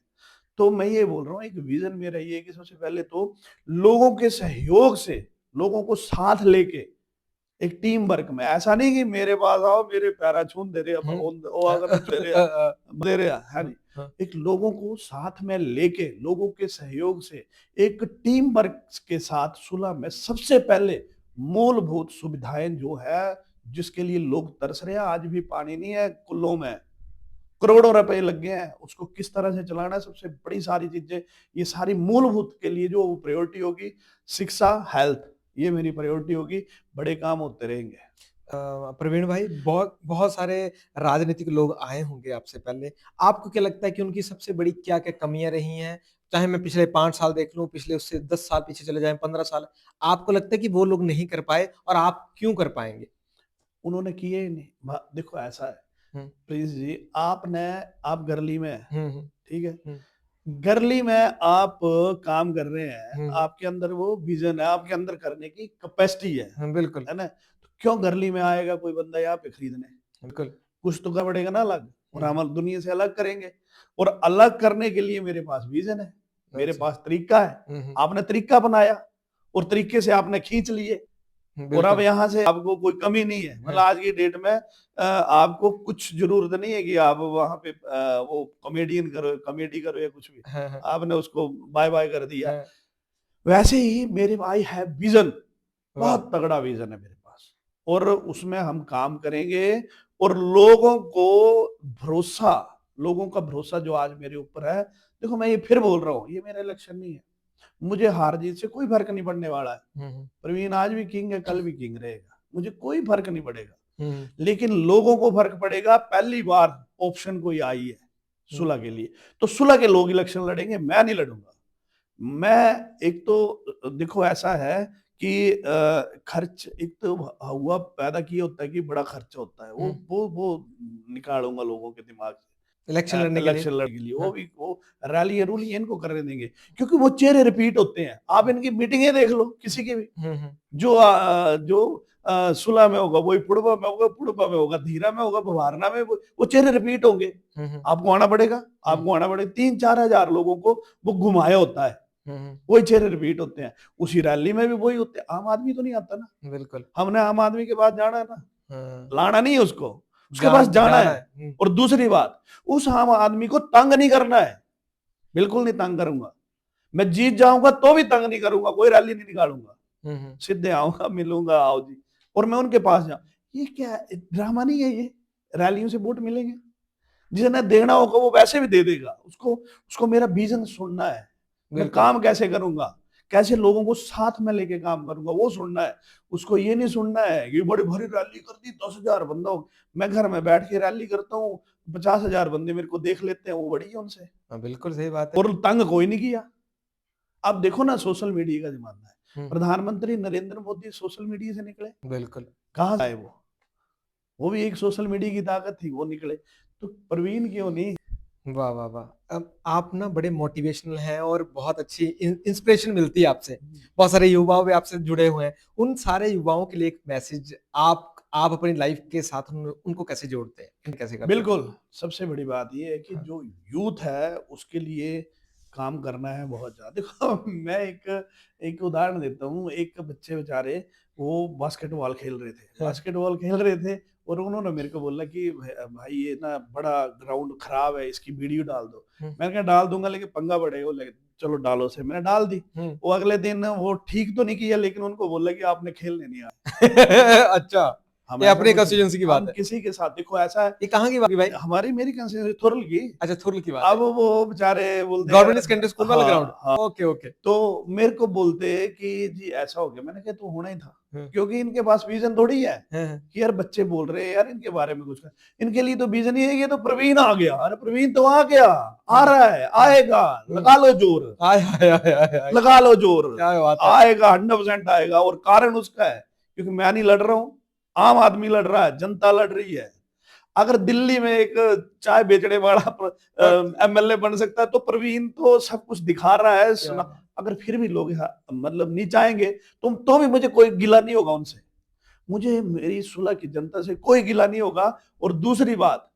तो मैं ये बोल रहा हूँ, एक विजन मेरा ये है कि सबसे पहले तो लोगों के सहयोग से, लोगों को साथ लेके एक टीम वर्क में, ऐसा नहीं कि मेरे पास आओ मेरे पैरा छून दे रहे दे रहे है नहीं, एक लोगों को साथ में लेके, लोगों के सहयोग से एक टीम वर्क के साथ सुलह में सबसे पहले मूलभूत सुविधाएं जो है, जिसके लिए लोग तरस रहे हैं, आज भी पानी नहीं है कुल्लों में, करोड़ों रुपए लग गए हैं, उसको किस तरह से चलाना है, सबसे बड़ी सारी चीजें, ये सारी मूलभूत के लिए जो प्रायोरिटी होगी, शिक्षा, हेल्थ, ये मेरी प्रायोरिटी होगी, बड़े काम होते रहेंगे। प्रवीण भाई, बहुत बहुत सारे राजनीतिक लोग आए होंगे आपसे पहले, आपको क्या लगता है कि उनकी सबसे बड़ी क्या क्या कमियां रही हैं? चाहे मैं पिछले 5 साल देख लूं, पिछले उससे 10 साल पीछे चले जाएं, 15 साल, आपको लगता है कि वो लोग नहीं कर पाए और आप क्यों कर पाएंगे? उन्होंने किए ही नहीं। देखो ऐसा है प्लीज जी, आप गरली में है, ठीक है, गरली में आप काम कर रहे हैं, आपके अंदर वो विजन है, आपके अंदर करने की कैपेसिटी है, बिल्कुल है ना, तो क्यों गरली में आएगा कोई बंदा यहाँ पे खरीदने, बिल्कुल, कुछ तो पड़ेगा ना अलग, और हम दुनिया से अलग करेंगे, और अलग करने के लिए मेरे पास विजन है, मेरे पास तरीका है, आपने तरीका बनाया और तरीके से आपने खींच लिए, और अब यहाँ से आपको कोई कमी नहीं है, मतलब आज की डेट में आपको कुछ जरूरत नहीं है कि आप वहां पे वो कॉमेडी करो या कुछ भी, आपने उसको बाय बाय कर दिया। वैसे ही मेरे आई है विजन, बहुत तगड़ा विजन है मेरे पास, और उसमें हम काम करेंगे, और लोगों का भरोसा जो आज मेरे ऊपर है, देखो मैं ये फिर बोल रहा हूँ, ये मेरा इलेक्शन नहीं है, मुझे हार जीत से कोई फर्क नहीं पड़ने वाला है, प्रवीण आज भी किंग है, कल भी किंग रहेगा, मुझे कोई फर्क नहीं पड़ेगा, लेकिन लोगों को फर्क पड़ेगा, पहली बार ऑप्शन कोई आई है सुलह के लिए, तो सुलह के लोग इलेक्शन लड़ेंगे, मैं नहीं लड़ूंगा। मैं एक तो देखो ऐसा है कि खर्च एक तो हुआ पैदा किया होता है कि बड़ा खर्च होता है, वो निकालूंगा लोगों के दिमाग से, इलेक्शन लड़ने के लिए वो रैली रूली इनको करने देंगे, क्योंकि वो चेहरे रिपीट होते हैं, आप इनकी मीटिंगें देख लो किसी की भी, जो सुलह में होगा वही पुड़बा में होगा, पुड़बा में होगा धीरा में होगा, भवारना में, वो चेहरे रिपीट होंगे, आपको आना पड़ेगा, 3-4 हजार लोगों को वो घुमाया होता है, वही चेहरे रिपीट होते हैं, उसी रैली में भी वही होते हैं, आम आदमी तो नहीं आता ना, बिल्कुल, हमने आम आदमी के पास जाना है ना, लाना नहीं है उसको, उसके पास जाना है, और दूसरी बात, उस आम आदमी को तंग नहीं करना है, बिल्कुल नहीं तंग करूंगा, मैं जीत जाऊंगा तो भी तंग नहीं करूंगा, कोई रैली नहीं निकालूंगा, सीधे आऊंगा, मिलूंगा, आओ जी, और मैं उनके पास जाऊं, ये क्या ड्रामा नहीं है, ये रैलियों से वोट मिलेंगे, जिसे देना होगा वो वैसे भी दे देगा, उसको मेरा विजन सुनना है, मैं काम कैसे करूंगा, कैसे लोगों को साथ में लेके काम करूंगा, वो सुनना है, उसको ये नहीं सुनना है कि बड़ी भारी रैली कर दी 10,000 बंदा, मैं घर में बैठ के रैली करता हूँ, 50,000 बंदे मेरे को देख लेते हैं, वो बड़ी है उनसे। बिल्कुल सही बात है, और तंग कोई नहीं किया। अब देखो ना, सोशल मीडिया का जमाना है, प्रधानमंत्री नरेंद्र मोदी सोशल मीडिया से निकले, बिल्कुल, कहाँ आए वो भी एक सोशल मीडिया की ताकत थी, वो निकले, तो प्रवीण क्यों नहीं। वाह वाह वाह, अब आप ना बड़े मोटिवेशनल हैं और बहुत अच्छी इंस्पिरेशन मिलती है आपसे, बहुत सारे युवाओं भी आपसे जुड़े हुए हैं, उन सारे युवाओं के लिए एक मैसेज आप अपनी लाइफ के साथ उनको कैसे जोड़ते हैं, कैसे करते हैं? बिल्कुल, सबसे बड़ी बात ये है कि जो यूथ है उसके लिए काम करना है बहुत ज्यादा। देखो मैं एक उदाहरण देता हूँ। एक बच्चे बेचारे वो बास्केटबॉल खेल रहे थे, हाँ, बास्केटबॉल खेल रहे थे, और उन्होंने मेरे को बोला कि भाई ये ना बड़ा ग्राउंड खराब है, इसकी वीडियो डाल दो। हुँ, मैंने कहा डाल दूंगा, लेकिन पंगा बढ़ेगा। वो लगे चलो डालो से, मैंने डाल दी। हुँ। वो अगले दिन वो ठीक तो नहीं किया, लेकिन उनको बोला कि आपने खेलने नहीं आया। अच्छा, हम ये ऐसा अपने कुछ कंस्टिट्यूएंसी की हम बात है। किसी के साथ, देखो ऐसा है, ये कहाँ की बात हुई भाई? हमारी मेरी कंसिडरेशन थुरल की। अच्छा, थुरल की बात है। अब वो बेचारे बोलते हैं, गवर्नमेंट सेकेंडरी स्कूल वाला ग्राउंड? हाँ हाँ, ओके, ओके। तो मेरे को बोलते हैं कि जी ऐसा हो गया। मैंने कहा तो होना ही था, हुँ, क्योंकि इनके पास विजन थोड़ी है हाँ, हाँ। कि यार बच्चे बोल रहे हैं यार इनके बारे में कुछ कर। इनके लिए तो विजन ही है, ये तो प्रवीण आ गया, अरे प्रवीण तो आ गया, आ हुँ, रहा है, हुँ, आएगा, हुँ। लगा लो जोर, आय, हाय, हाय, हाय, हाय! लगा लो जोर, क्या बात है। आएगा, 100% आएगा। और कारण उसका है, क्योंकि मैं नहीं लड़ रहा हूँ, आम आदमी लड़ रहा है, जनता लड़ रही है। अगर दिल्ली में एक चाय बेचने वाला और एमएलए बन सकता है, तो प्रवीण तो सब कुछ दिखा रहा है, क्या सुना। बात अगर फिर भी लोग मतलब नहीं चाहेंगे, तो भी मुझे कोई गिला नहीं होगा उनसे, मुझे मेरी सुलह की जनता से कोई गिला नहीं होगा। और दूसरी बात,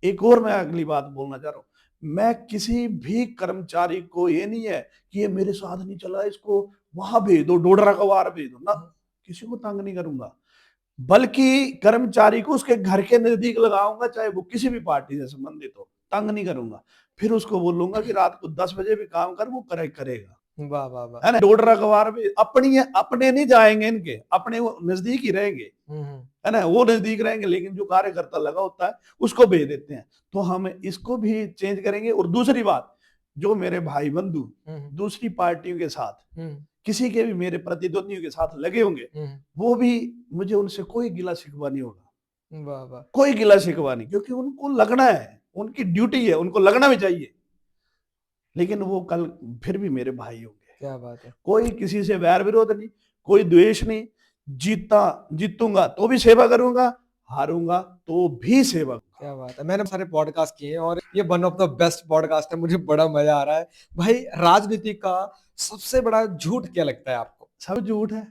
एक और मैं अगली बात बोलना चाह रहा हूं, मैं किसी भी कर्मचारी को ये नहीं है कि ये मेरे साथ नहीं चला, इसको वहां भेज दो, डोडरा का वार भेज दो ना, हुँ, किसी को तंग नहीं करूंगा। बल्कि कर्मचारी को उसके घर के नजदीक लगाऊंगा, चाहे वो किसी भी पार्टी से संबंधित हो, तंग नहीं करूंगा। फिर उसको बोलूंगा कि रात को 10 बजे भी काम कर, वो करेगा। वाह, वाह, वाह! है ना, डोडरा कवार भी अपनी है, अपने नहीं जाएंगे, इनके अपने वो नजदीक ही रहेंगे, हुँ, हुँ, है ना, वो नजदीक रहेंगे, लेकिन जो कार्यकर्ता लगा होता है उसको भेज देते हैं। तो हम इसको भी चेंज करेंगे। और दूसरी बात, जो मेरे भाई बंधु हुँ, हुँ, दूसरी पार्टियों के साथ, हुँ, किसी के भी मेरे प्रतिद्वंदियों के साथ लगे होंगे, हुँ। वो भी, मुझे उनसे कोई गिला शिकवा नहीं होगा, वाह, वाह! कोई गिला शिकवा नहीं, क्योंकि उनको लगना है, उनकी ड्यूटी है, उनको लगना भी चाहिए। लेकिन वो कल फिर भी मेरे भाई होंगे, क्या बात है। कोई किसी से वैर विरोध नहीं, कोई द्वेष नहीं। जीतूंगा तो भी सेवा करूंगा, हारूंगा तो भी सेवा। क्या बात है। मैंने सारे पॉडकास्ट किए हैं और ये one of the best podcast है, मुझे बड़ा मजा आ रहा है। भाई, राजनीति का सबसे बड़ा झूठ क्या लगता है आपको? सब झूठ है।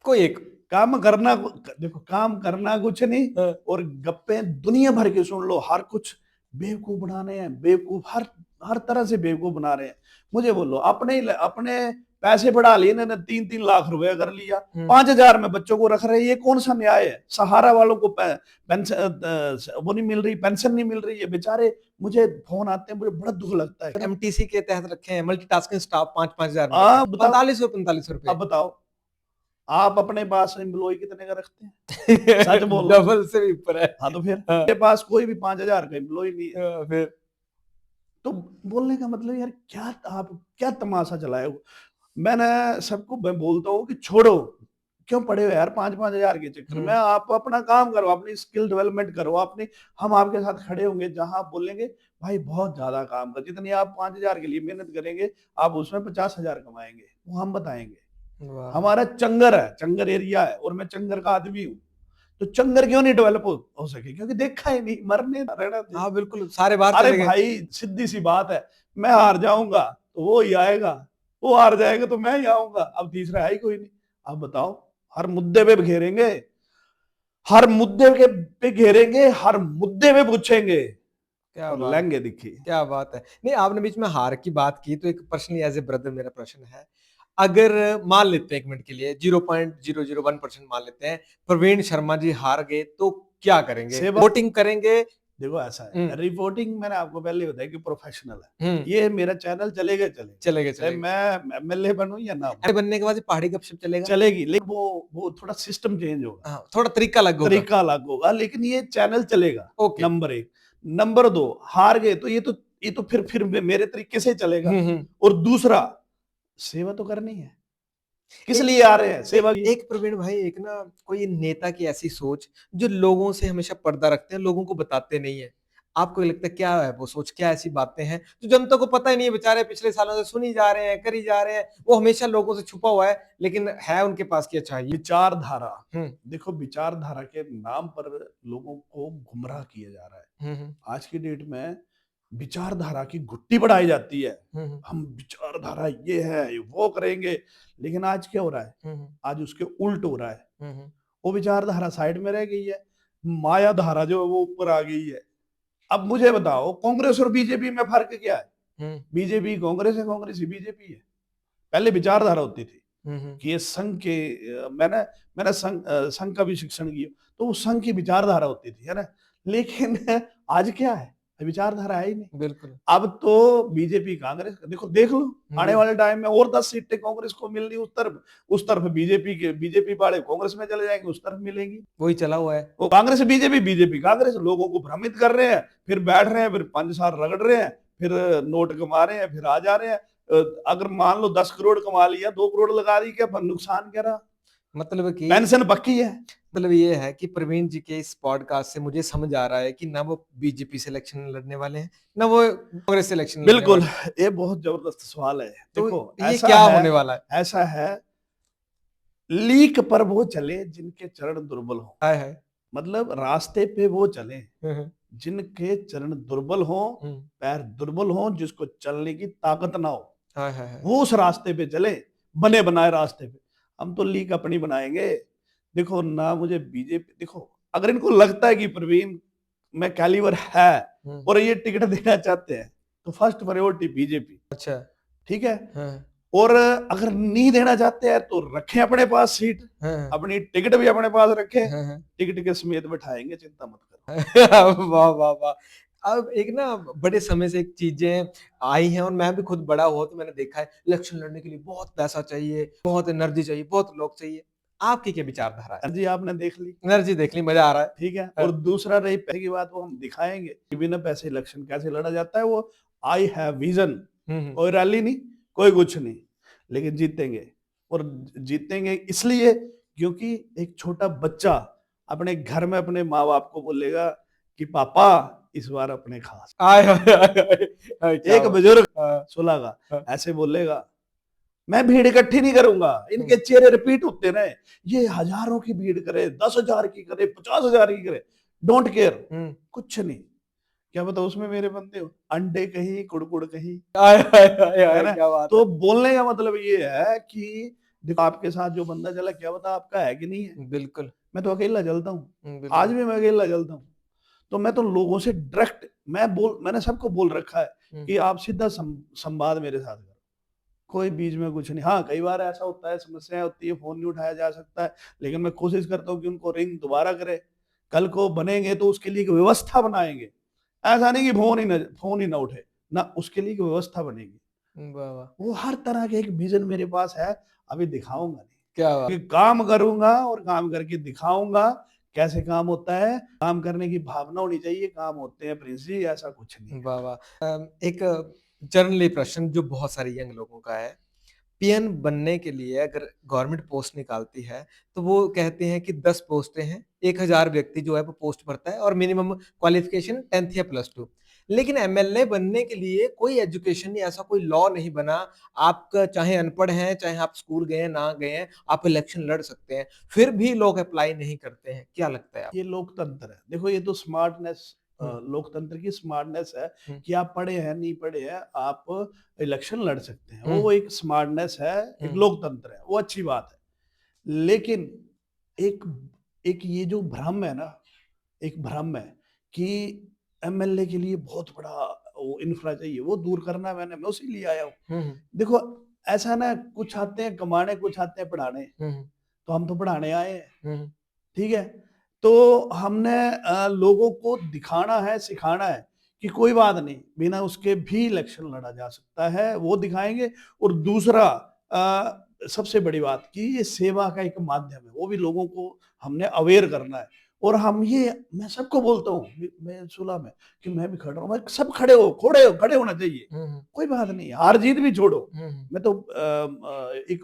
कोई एक। काम करना, देखो काम करना कुछ नहीं, हाँ, और गप्पे दुनिया भर के सुन लो, हर कुछ बेवकूफ बनाने हैं, बेवकूफ, हर हर तरह से बेवकूफ बना रहे हैं। मुझे बोलो, अपने पैसे बढ़ा लिए इन्होंने, 3-3 लाख रुपए कर लिया, हुँ, 5,000 में बच्चों को रख रहे हैं, ये कौन सा न्याय है? सहारा वालों को पेंशन वो नहीं मिल रही, पेंशन नहीं मिल रही है, बेचारे। मुझे फोन आते हैं, मुझे बड़ा दुख लगता है। एमटीसी के तहत रखे हैं, मल्टीटास्किंग स्टाफ 5-5 हज़ार में रखे हैं। हाँ बताओ, 45 रुपए। अब बताओ, आप अपने पास एम्प्लॉय कितने का रखते हैं? सच बोलो। डबल से भी ऊपर है। हाँ तो फिर हाँ, मेरे पास कोई भी 5,000 का एम्प्लॉय नहीं है। फिर तो बोलने का मतलब यार, क्या आप क्या तमाशा चलाए हो? मैंने सबको मैं बोलता हूँ कि छोड़ो, क्यों पड़े हो यार 5-5 हज़ार के चक्कर में? हुँ, आप अपना काम करो, अपनी स्किल डेवलपमेंट करो, अपनी, हम आपके साथ खड़े होंगे। जहां आप बोलेंगे भाई बहुत ज्यादा काम कर, जितनी आप 5,000 के लिए मेहनत करेंगे, आप उसमें 50,000 कमाएंगे, वो हम बताएंगे। वाह, वाह! हमारा चंगर है, चंगर एरिया है, और मैं चंगर का आदमी हूँ। तो चंगर क्यों नहीं डेवलप हो सके? क्योंकि देखा ही नहीं, मरने ना रहना दे। हाँ, बिल्कुल, सारे बाहर अरे चले गए। भाई सीधी सी बात है, मैं हार जाऊंगा तो वो ही आएगा, वो हार जाएगा तो मैं ही आऊंगा, अब तीसरा है ही कोई नहीं। अब बताओ, हर मुद्दे पे घेरेंगे, हर मुद्दे के पे घेरेंगे, हर मुद्दे पे पूछेंगे, क्या और बात है! लेंगे दिखी। क्या बात है! नहीं, आपने बीच में हार की बात की, तो एक पर्सनली एज़ ए ब्रदर मेरा प्रश्न है। अगर मान लेते हैं 1 मिनट के लिए 0.001% मान लेते हैं, प्रवीण शर्मा जी हार गए, तो क्या करेंगे? सेवा, वोटिंग करेंगे? देखो ऐसा हुँ, है, रिपोर्टिंग मैंने आपको पहले बताया कि प्रोफेशनल है। हुँ, ये मेरा चैनल चलेगा चलेगा, चलेगा, चाहे चलेगा। मैं एमएलए बनूं या ना बनूं, एमएलए बनने के बाद ये पहाड़ी गपशप चलेगा? चलेगी। लेकिन वो थोड़ा सिस्टम चेंज होगा, हाँ, थोड़ा तरीका अलग होगा। तरीका अलग होगा, लेकिन ये चैनल चलेगा। ओके। नंबर एक। नंबर दो, हार गए तो ये तो फिर मेरे तरीके से चलेगा। हुँ, हुँ। और दूसरा, सेवा तो करनी है, किस एक लिए आ रहे हैं? एक सेवा की। एक प्रवीण भाई, एक ना कोई नेता की ऐसी सोच जो लोगों से हमेशा पर्दा रखते हैं, लोगों को बताते नहीं है। आपको लगता है क्या है वो सोच, क्या ऐसी बातें हैं जो जनता को पता ही नहीं है, बेचारे पिछले सालों से सुनी जा रहे हैं, करी जा रहे हैं, वो हमेशा लोगों से छुपा हुआ है, लेकिन है उनके पास कि अच्छा ये। विचारधारा, हुँ, देखो विचारधारा के नाम पर लोगों को गुमराह किया जा रहा है। हुँ, हुँ, आज की डेट में विचारधारा की घुट्टी बढ़ाई जाती है, हुँ, हुँ, हम विचारधारा ये है, ये वो करेंगे। लेकिन आज क्या हो रहा है? हुँ, हुँ, आज उसके उल्ट हो रहा है। हुँ, हुँ, वो विचारधारा साइड में रह गई है, माया धारा जो है वो ऊपर आ गई है। अब मुझे बताओ, कांग्रेस और बीजेपी में फर्क क्या है? बीजेपी कांग्रेस है, कांग्रेस ही बीजेपी है। पहले विचारधारा होती थी कि ये संघ के मैंने संघ का भी शिक्षण किया, तो उस संघ की विचारधारा होती थी, है ना। लेकिन आज क्या है, विचारधारा है ही नहीं। बिल्कुल। अब तो बीजेपी कांग्रेस, देखो देख लो आने वाले टाइम में और 10 सीटें कांग्रेस को मिलनी, उस तरफ बीजेपी वाले कांग्रेस में चले जाएंगे, उस तरफ मिलेंगी। वही चला हुआ है। वो कांग्रेस बीजेपी, बीजेपी कांग्रेस, लोगों को भ्रमित कर रहे हैं, फिर बैठ रहे हैं, फिर 5 साल रगड़ रहे हैं, फिर नोट कमा रहे हैं, फिर आ जा रहे हैं। अगर मान लो 10 करोड़ कमा लिया, 2 करोड़ लगा दी, क्या नुकसान क्या रहा? मतलब कि पेंशन पक्की है। मतलब ये है कि प्रवीण जी के इस पॉडकास्ट से मुझे समझ आ रहा है कि ना वो बीजेपी से इलेक्शन लड़ने वाले हैं, ना वो कांग्रेस से इलेक्शन लड़ने बिल्कुल, वाले हैं। ये बहुत जबरदस्त सवाल है। तो देखो ये ऐसा क्या है, होने वाला है? ऐसा है, लीक पर वो चले जिनके चरण दुर्बल हो। हाय हाय। मतलब रास्ते पे वो चले हम्म, जिनके चरण दुर्बल हो, हम्म, पैर दुर्बल हो, जिसको चलने की ताकत ना हो, हाय हाय हाय। वो उस रास्ते पे चले, बने बनाए रास्ते पे। हम तो लीक अपनी बनाएंगे। देखो ना, मुझे बीजेपी, देखो अगर इनको लगता है कि प्रवीण में कैलिबर है और ये टिकट देना चाहते हैं, तो फर्स्ट प्रायोरिटी बीजेपी। अच्छा। ठीक है। हाँ, और अगर नहीं देना चाहते हैं तो रखें अपने पास सीट, हाँ, अपनी टिकट भी अपने पास रखें, हाँ, हाँ। टिकट के समेत बैठाएंगे, चिंता मत करो। वाह वाह वाह। अब एक ना बड़े समय से एक चीजें आई हैं और मैं भी खुद बड़ा हुआ तो मैंने देखा है इलेक्शन लड़ने के लिए बहुत पैसा चाहिए, बहुत एनर्जी चाहिए, बहुत लोग चाहिए। आपकी क्या विचारधारा है? जी आपने देख ली। एनर्जी देख ली, मजा आ रहा है। ठीक है। हाँ। और दूसरा रही पैसे की बात, वो हम दिखाएंगे कि बिना पैसे इलेक्शन कैसे लड़ा जाता है। वो आई हैव विजन। हम्म, कोई रैली नहीं, कोई कुछ नहीं, लेकिन जीतेंगे। और जीतेंगे इसलिए क्योंकि एक छोटा बच्चा अपने घर में अपने माँ बाप को बोलेगा कि पापा इस बार अपने खास। आय हाय हाय हाय, हाय, क्या एक बात। बुजुर्ग हाँ, सुलह का हाँ, ऐसे बोलेगा, मैं भीड़ इकट्ठी नहीं करूंगा, इनके चेहरे रिपीट होते रहे, ये हजारों की भीड़ करे, 10,000 की करे, 50,000 की करे, डोंट केयर, हम्म। कुछ नहीं। क्या पता उसमें मेरे बंदे हो, अंडे कहीं कुड़कुड़ कहीं, आय हाय हाय है हाय, ना। क्या बात है। तो बोलने का मतलब ये है कि देखो आपके साथ जो बंदा चला, क्या पता आपका है कि नहीं है। बिल्कुल। मैं तो अकेला चलता हूँ, आज बिल्कुल। भी मैं अकेला चलता हूँ। तो मैं तो लोगों से डायरेक्ट मैंने सबको बोल रखा है हम्म, कि आप सीधा संवाद मेरे साथ करो, कोई बीच में कुछ नहीं। हाँ, कई बार ऐसा होता है, समस्याएं होती है, फोन नहीं उठाया जा सकता है, लेकिन मैं कोशिश करता हूँ कि उनको रिंग दोबारा करे। कल को बनेंगे तो उसके लिए एक व्यवस्था बनाएंगे। ऐसा नहीं कि फोन ही ना उठे ना, उसके लिए एक व्यवस्था बनेगी। वाह वाह, वो हर तरह के एक विजन मेरे पास है, अभी दिखाऊंगा नहीं, क्या बात। कि काम करूंगा और काम करके दिखाऊंगा कैसे काम होता है। काम करने की भावना होनी चाहिए, काम होते हैं प्रिंस जी, ऐसा कुछ नहीं है। वाह वाह। एक जनरली प्रश्न जो बहुत सारे यंग लोगों का है, पीएन बनने के लिए अगर गवर्नमेंट पोस्ट निकालती है तो वो कहते हैं कि 10 पोस्टें हैं, 1000 व्यक्ति जो है वो पोस्ट भरता है और मिनिमम क्वालिफिकेशन 10th या +2। लेकिन एमएलए बनने के लिए कोई एजुकेशन नहीं, ऐसा कोई लॉ नहीं बना। आपका चाहे अनपढ़ हैं, चाहे आप स्कूल गए हैं, ना गए हैं, आप इलेक्शन लड़ सकते हैं। फिर भी लोग अप्लाई नहीं करते हैं। क्या लगता है ये आपको? लोकतंत्र है। देखो ये तो स्मार्टनेस, हुँ, लोकतंत्र की स्मार्टनेस है हुँ, कि आप पढ़े हैं नहीं पढ़े हैं, आप इलेक्शन लड़ सकते हैं। हुँ, वो एक स्मार्टनेस है, एक हुँ, लोकतंत्र है, वो अच्छी बात है। लेकिन एक एक ये जो भ्रम है ना, एक भ्रम है कि एमएलए के लिए बहुत बड़ा वो इंफ्रा चाहिए, वो दूर करना मैं उसी लिए आया हूँ। हुँ, हुँ, देखो ऐसा ना, कुछ आते हैं कमाने, कुछ आते हैं पढ़ाने। हुँ, तो हम तो पढ़ाने आए हैं। हुँ, ठीक है। तो हमने लोगों को दिखाना है, सिखाना है कि कोई बात नहीं, बिना उसके भी इलेक्शन लड़ा जा सकता है, वो दिखाएंगे। और दूसरा सबसे बड़ी बात कि ये सेवा का एक माध्यम है, वो भी लोगों को हमने अवेयर करना है। और हम ये, मैं सबको बोलता हूँ, मैं सुलह में कि मैं भी खड़ा हूँ, मैं सब खड़े होना चाहिए। हुँ, हुँ, कोई बात नहीं, हार जीत भी छोड़ो। हुँ, हुँ, मैं तो एक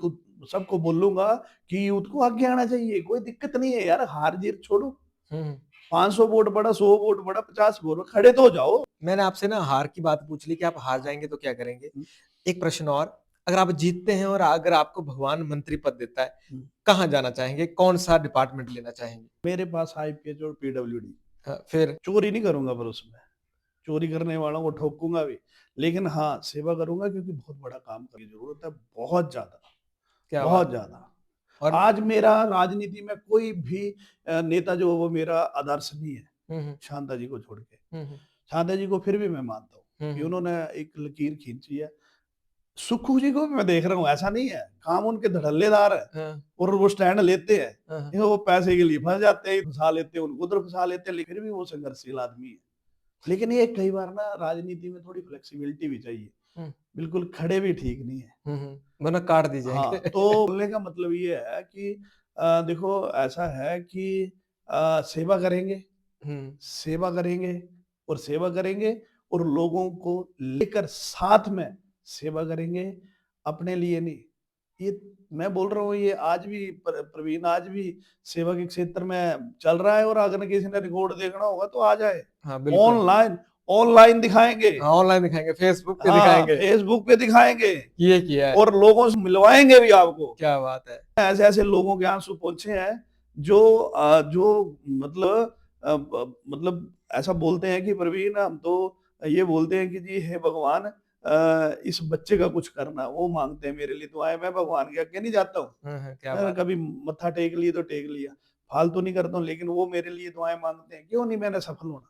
सबको बोलूंगा कि यूथ को आगे आना चाहिए, कोई दिक्कत नहीं है यार, हार जीत छोड़ो। हुँ। 500 वोट पड़ा, 100 वोट पड़ा, 50 वोट, खड़े तो हो जाओ। मैंने आपसे ना हार की बात पूछ ली कि आप हार जाएँगे तो क्या करेंगे? एक प्रश्न और, अगर आप जीतते हैं और अगर आपको भगवान मंत्री पद देता है, कहाँ जाना चाहेंगे? कौन-सा डिपार्टमेंट लेना चाहेंगे? मेरे पास आईपीएच और पीडब्ल्यूडी। फिर? चोरी नहीं करूंगा, पर उसमें चोरी करने वालों को ठोकूंगा भी, लेकिन हाँ सेवा करूंगा, क्योंकि बहुत बड़ा काम करने की जरूरत है, बहुत ज्यादा, क्या बात बहुत है। ज्यादा। और आज मेरा राजनीति में कोई भी नेता जो वो मेरा आदर्श नहीं है, हुँ, हुँ, शांता जी को छोड़ के। हुँ, हुँ, शांता जी को फिर भी मैं मानता हूँ, कि उन्होंने एक लकीर खींची है। सुक्खू जी को भी मैं देख रहा हूँ, ऐसा नहीं है, काम उनके धड़ल्लेदार है और वो स्टैंड लेते हैं। लेकिन वो पैसे के लिए फंस जाते हैं, फंसा लेते हैं, उनको उधर फंसा लेते हैं, लेकिन फिर भी वो संघर्षशील आदमी है। लेकिन ये कई बार ना राजनीति में थोड़ी फ्लेक्सिबिलिटी भी चाहिए, बिल्कुल खड़े भी ठीक नहीं है, वरना काट दी हाँ। जाएंगे। तो बोलने का मतलब ये है कि देखो ऐसा है कि सेवा करेंगे, सेवा करेंगे और सेवा करेंगे और लोगों को लेकर साथ में सेवा करेंगे, अपने लिए नहीं। ये मैं बोल रहा हूँ, ये आज भी प्रवीण आज भी सेवा के क्षेत्र में चल रहा है, और अगर किसी ने रिकॉर्ड देखना होगा तो आ जाए। हाँ बिल्कुल, ऑनलाइन ऑनलाइन दिखाएंगे, हाँ ऑनलाइन दिखाएंगे, फेसबुक पे हाँ दिखाएंगे, फेसबुक पे दिखाएंगे ये किया है। और लोगों से मिलवाएंगे भी आपको। क्या बात है। ऐसे ऐसे लोगों के आंसू पहुंचे हैं जो जो मतलब मतलब ऐसा बोलते हैं कि प्रवीण हम तो ये बोलते हैं कि जी हे भगवान इस बच्चे का कुछ करना, वो मांगते हैं मेरे लिए दुआएं, मैं भगवान के आगे नहीं जाता हूँ, क्या मैंने बात कभी मत्था टेक लिया तो टेक लिया, फालतू नहीं करता हूँ, लेकिन वो मेरे लिए दुआएं मांगते हैं, क्यों नहीं मैंने सफल होना,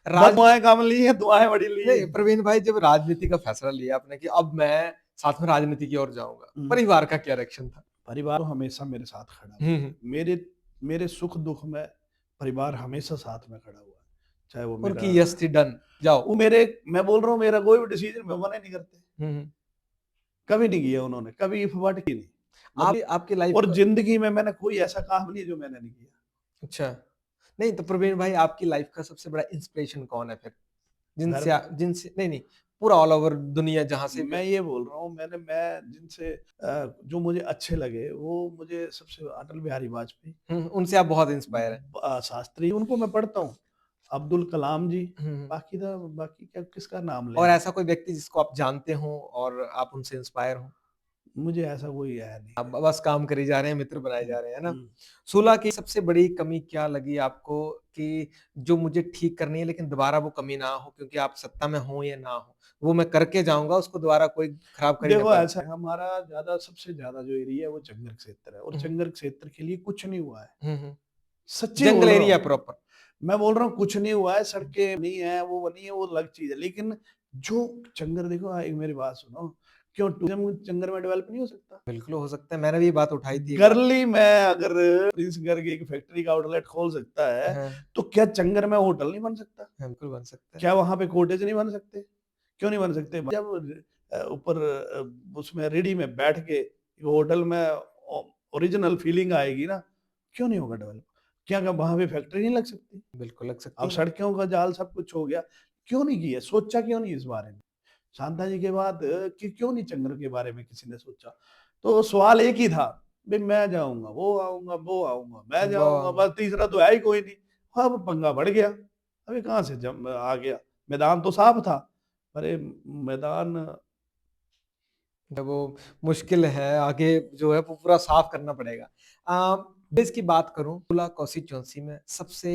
बस राज दुआएं कम ली है, दुआएं बड़ी ली है। नहीं प्रवीण भाई, जब राजनीति का फैसला लिया आपने कि अब मैं साथ में राजनीति की ओर जाऊंगा, परिवार का क्या रिएक्शन था? परिवार तो हमेशा मेरे साथ खड़ा हुआ है। मेरे मेरे सुख दुख में परिवार हमेशा साथ में खड़ा हुआ है, चाहे वो मेरा उनकी यस थी, डन जाओ। वो मेरे, मैं बोल रहा हूँ मेरा कोई भी डिसीजन वो मना नहीं करते, कभी नहीं किया उन्होंने, कभी इफ वर्ड की नहीं, मतलब आपकी लाइफ और जिंदगी में मैंने कोई ऐसा काम नहीं जो मैंने नहीं किया। अच्छा, नहीं तो प्रवीण भाई आपकी लाइफ का सबसे बड़ा इंस्पिरेशन कौन है फिर, घर जिनसे नहीं नहीं पूरा ऑल ओवर दुनिया जहां से मैं ये बोल रहा हूँ, मैं जिनसे जो मुझे अच्छे लगे, वो मुझे सबसे अटल बिहारी वाजपेयी, उनसे आप बहुत इंस्पायर है। शास्त्री, उनको मैं पढ़ता हूँ, अब्दुल कलाम जी, बाकी क्या किसका नाम ले, और ऐसा कोई व्यक्ति जिसको आप जानते हो और आप उनसे इंस्पायर हो? मुझे ऐसा कोई है नहीं। अब बस काम करी जा रहे हैं, मित्र बनाए जा रहे हैं, है ना? सुलह की सबसे बड़ी कमी क्या लगी आपको कि जो मुझे ठीक करनी है, लेकिन दोबारा वो कमी ना हो, क्योंकि आप सत्ता में हो या ना हो, वो मैं करके जाऊंगा, उसको दोबारा कोई खराब कर ही ना देखो पाए। ऐसा है, हमारा ज्यादा सबसे ज्यादा जो एरिया है वो चंगर क्षेत्र है, और चंगर क्षेत्र के लिए कुछ नहीं हुआ है, सच्ची बोल जंगल रहा एरिया हूँ, प्रॉपर। मैं बोल रहा हूँ कुछ नहीं हुआ है, सड़कें नहीं है, वो बनी है, वो अलग चीज है, लेकिन जो चंगर देखो, एक मेरी बात सुनो, क्यों टूरिज्म चंगर में डेवलप नहीं हो सकता? बिल्कुल हो सकता है, मैंने भी ये बात उठाई थी एक बार। गरली में अगर प्रिंस घर की एक फैक्ट्री का आउटलेट खोल सकता है, हाँ, तो क्या चंगर में होटल नहीं बन सकता? बिल्कुल बन सकता है। क्या वहां पे कॉटेज नहीं बन सकते? क्यों नहीं बन सकते? जब ऊपर उसमें रेडी में बैठ के होटल में ओरिजिनल फीलिंग आएगी ना, क्यों नहीं होगा डेवलप? क्या वहां पे फैक्ट्री नहीं लग सकती? बिल्कुल लग सकती अब है। सड़कों का जाल सब कुछ हो गया, क्यों नहीं किया, सोचा क्यों नहीं इस बारे में? शांता जी के बाद कि क्यों नहीं चंद्र के बारे में किसी ने सोचा? तो सवाल एक ही था, भाई मैं जाऊंगा, वो आऊंगा, वो आऊंगा, मैं जाऊंगा, वाह! बस तीसरा तो है ही कोई नहीं। अब पंगा बढ़ गया, अभी कहाँ से जम आ गया? मैदान तो साफ था, अरे मैदान वो मुश्किल है, आगे जो है वो पूरा साफ करना पड़ेगा। मैं इसकी बात करूं, तुला कॉन्स्टिट्यूएंसी में सबसे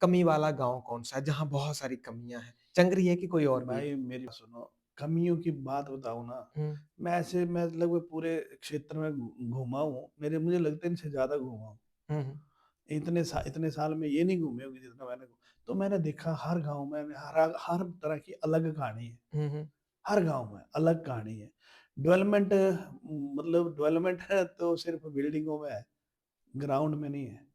कमी वाला गांव कौन सा है, जहां बहुत सारी कमियां हैं? चंगरी है कि कोई और भी है? भाई मेरी बात सुनो, कमियों की बात बताऊं ना, मैं लगभग पूरे क्षेत्र में घूमा हूँ, मेरे मुझे लगता है इनसे ज्यादा घूमा हूँ, इतने साल में ये नहीं घूमे होंगे जितना मैंने तो मैंने देखा हर गांव में हर तरह की अलग कहानी है, हर गांव में अलग कहानी है। डेवलपमेंट मतलब डेवलपमेंट है तो सिर्फ बिल्डिंगों में है, ग्राउंड में नहीं है।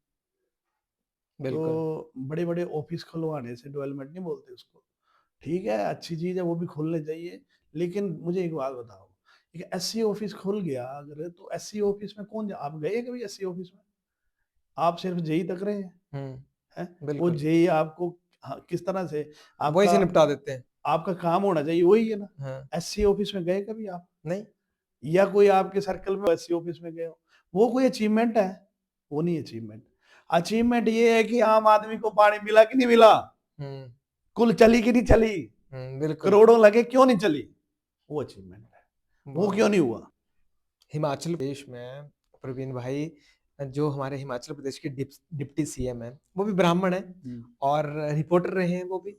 बिल्कुल। तो बड़े बड़े ऑफिस खुलवाने से डेवलपमेंट नहीं बोलते उसको, ठीक है अच्छी चीज है, वो भी खोलने चाहिए, लेकिन मुझे एक बात बताओ, एक एससी ऑफिस खुल गया अगर, तो एससी ऑफिस में कौन आप गए कभी एससी ऑफिस में? आप सिर्फ जेई तक रहे हैं, वो बिल्कुल जेई आपको किस तरह से वही आपका से निपटा देते हैं। आपका काम होना चाहिए वही है ना? हाँ, एससी ऑफिस में गए कभी आप? नहीं। या कोई आपके सर्कल में एससी ऑफिस में गए हो? वो कोई अचीवमेंट है? वो नहीं अचीवमेंट। अचीवमेंट ये है कि आम आदमी को पानी मिला कि नहीं मिला, कुल चली कि नहीं चली, बिल्कुल। करोड़ों लगे क्यों नहीं चली, वो अचीवमेंट है, वो क्यों नहीं हुआ? हिमाचल प्रदेश में प्रवीण भाई, जो हमारे हिमाचल प्रदेश के डिप्टी सीएम है, वो भी ब्राह्मण है और रिपोर्टर रहे हैं वो भी।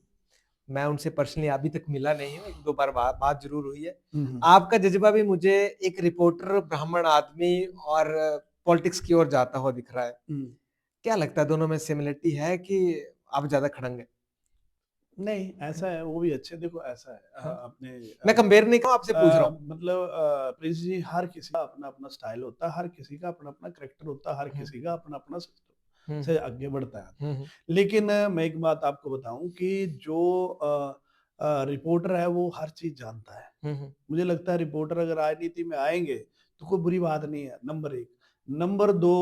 मैं उनसे पर्सनली अभी तक मिला नहीं हूँ, एक दो बार बात जरूर हुई है। आपका जज्बा भी मुझे एक रिपोर्टर ब्राह्मण आदमी और पॉलिटिक्स की ओर जाता हुआ दिख रहा है। क्या लगता है, दोनों में सिमिलरिटी है कि आप ज्यादा खड़ंग है? नहीं ऐसा है, वो भी अच्छे, देखो ऐसा है हाँ। अपने मैं कंपेयर नहीं कर रहा हूँ, आपसे पूछ रहा हूँ। मतलब प्रिंस जी, हर किसी का अपना अपना स्टाइल होता है, हर किसी का अपना अपना करेक्टर होता है, हर हुँ, किसी का अपना अपना सिस्टम हुँ, से आगे बढ़ता है। हुँ, हुँ, लेकिन मैं एक बात आपको बताऊं कि जो रिपोर्टर है वो हर चीज जानता है। हुँ, हुँ, मुझे लगता है रिपोर्टर अगर राजनीति में आएंगे तो कोई बुरी बात नहीं है, नंबर एक। नंबर दो,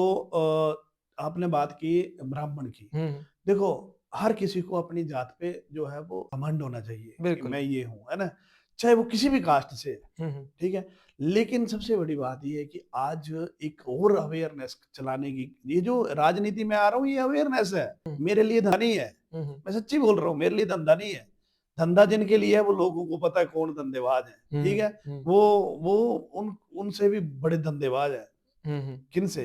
आपने बात की ब्राह्मण की। हुँ, हुँ, देखो, हर किसी को अपनी जात पे जो है वो घमंड होना चाहिए कि बिल्कुल। मैं ये हूँ, है ना? चाहे वो किसी भी कास्ट से है, हुँ, हुँ, ठीक है? लेकिन सबसे बड़ी बात ये है कि आज एक और अवेयरनेस चलाने की, ये जो राजनीति में आ रहा हूँ ये अवेयरनेस है। हुँ, मेरे लिए धंधा नहीं है। हुँ, हुँ, मैं सच्ची बोल रहा हूँ, मेरे लिए धंधा नहीं है। धंधा जिनके लिए है वो लोगों को पता है कौन धंधेबाज है, ठीक हुँ, है? हुँ, वो वो उन उनसे भी बड़े धंधेबाज हैं। हुँ, हुँ, किनसे?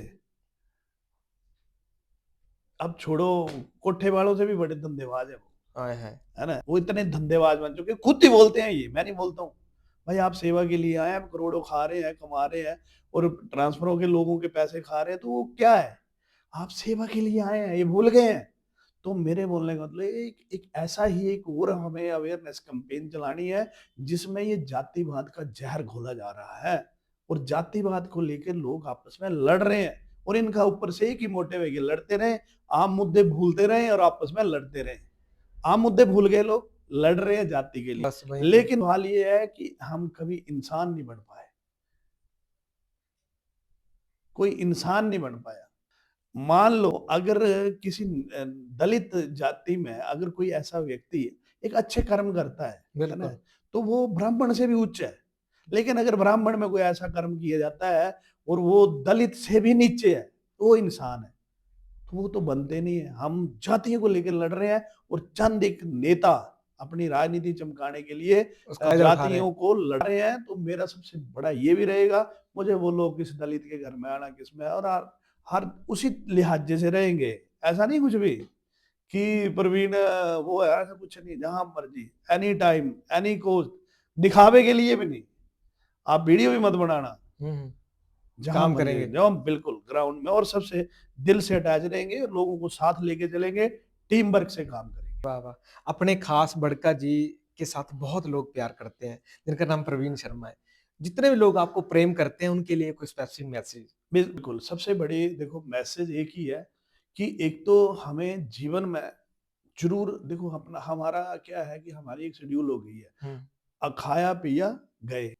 अब छोड़ो, कोठे वालों से भी बड़े धंधेबाज है वो। आय हाय! है ना? वो इतने धंधेबाज बन चुके हैं, खुद ही बोलते हैं ये, मैं नहीं बोलता हूँ। भाई आप सेवा के लिए आए हैं, आप करोड़ों खा रहे हैं, कमा रहे हैं और ट्रांसफरों के लोगों के पैसे खा रहे हैं, तो वो क्या है? आप सेवा के लिए आए हैं, ये भूल गए हैं। तो मेरे बोलने का मतलब एक एक ऐसा ही एक और हमें अवेयरनेस कैंपेन चलानी है, जिसमें ये जातिवाद का जहर घोला जा रहा है और जातिवाद को लेकर लोग आपस में लड़ रहे हैं और इनका ऊपर से एक ही मोटिव है कि लड़ते रहें, आम मुद्दे भूलते रहें और आपस में लड़ते रहें। आम मुद्दे भूल गए लोग, लड़ रहे हैं जाति के लिए। बस वहीं पे। लेकिन हाल ये है कि हम कभी इंसान नहीं बन पाए, कोई इंसान नहीं बन पाया। मान लो अगर किसी दलित जाति में अगर कोई ऐसा व्यक्ति एक अच्छे कर्म करता है ना? बिल्कुल। तो वो ब्राह्मण से भी उच्च है। लेकिन अगर ब्राह्मण में कोई ऐसा कर्म किया जाता है और वो दलित से भी नीचे है, तो वो इंसान है। तो वो तो बनते नहीं है। हम जातियों को लेकर लड़ रहे हैं और चंद एक नेता अपनी राजनीति चमकाने के लिए उसका फायदा उठा रहे हैं। जातियों को लड़ रहे हैं। तो मेरा सबसे बड़ा ये भी रहेगा, मुझे वो लोग किस दलित के घर में आना किस में, और हर उसी लिहाजे से रहेंगे। ऐसा नहीं कुछ भी कि प्रवीण वो है, ऐसा कुछ नहीं। जहां मर्जी, एनी टाइम, एनी कोस्ट, दिखावे के लिए भी नहीं। आप वीडियो भी मत बनाना। हुँ, हुँ, जहां काम मर्जी करेंगे। जाओ, बिल्कुल ग्राउंड में, और सबसे दिल से अटैच रहेंगे, लोगों को साथ लेके चलेंगे, टीम वर्क से काम करेंगे। वाह, वाह! अपने खास बड़का जी के साथ बहुत लोग प्यार करते हैं, जिनका नाम प्रवीण शर्मा है। जितने भी लोग आपको प्रेम करते हैं, उनके लिए कोई स्पेसिफिक मैसेज? बिल्कुल, सबसे बड़ी देखो मैसेज एक ही है कि एक तो हमें जीवन में ज़रूर देखो, अपना हमारा क्या है कि हमारी एक शेड्यूल हो गई है। हुँ, खाया पिया गए,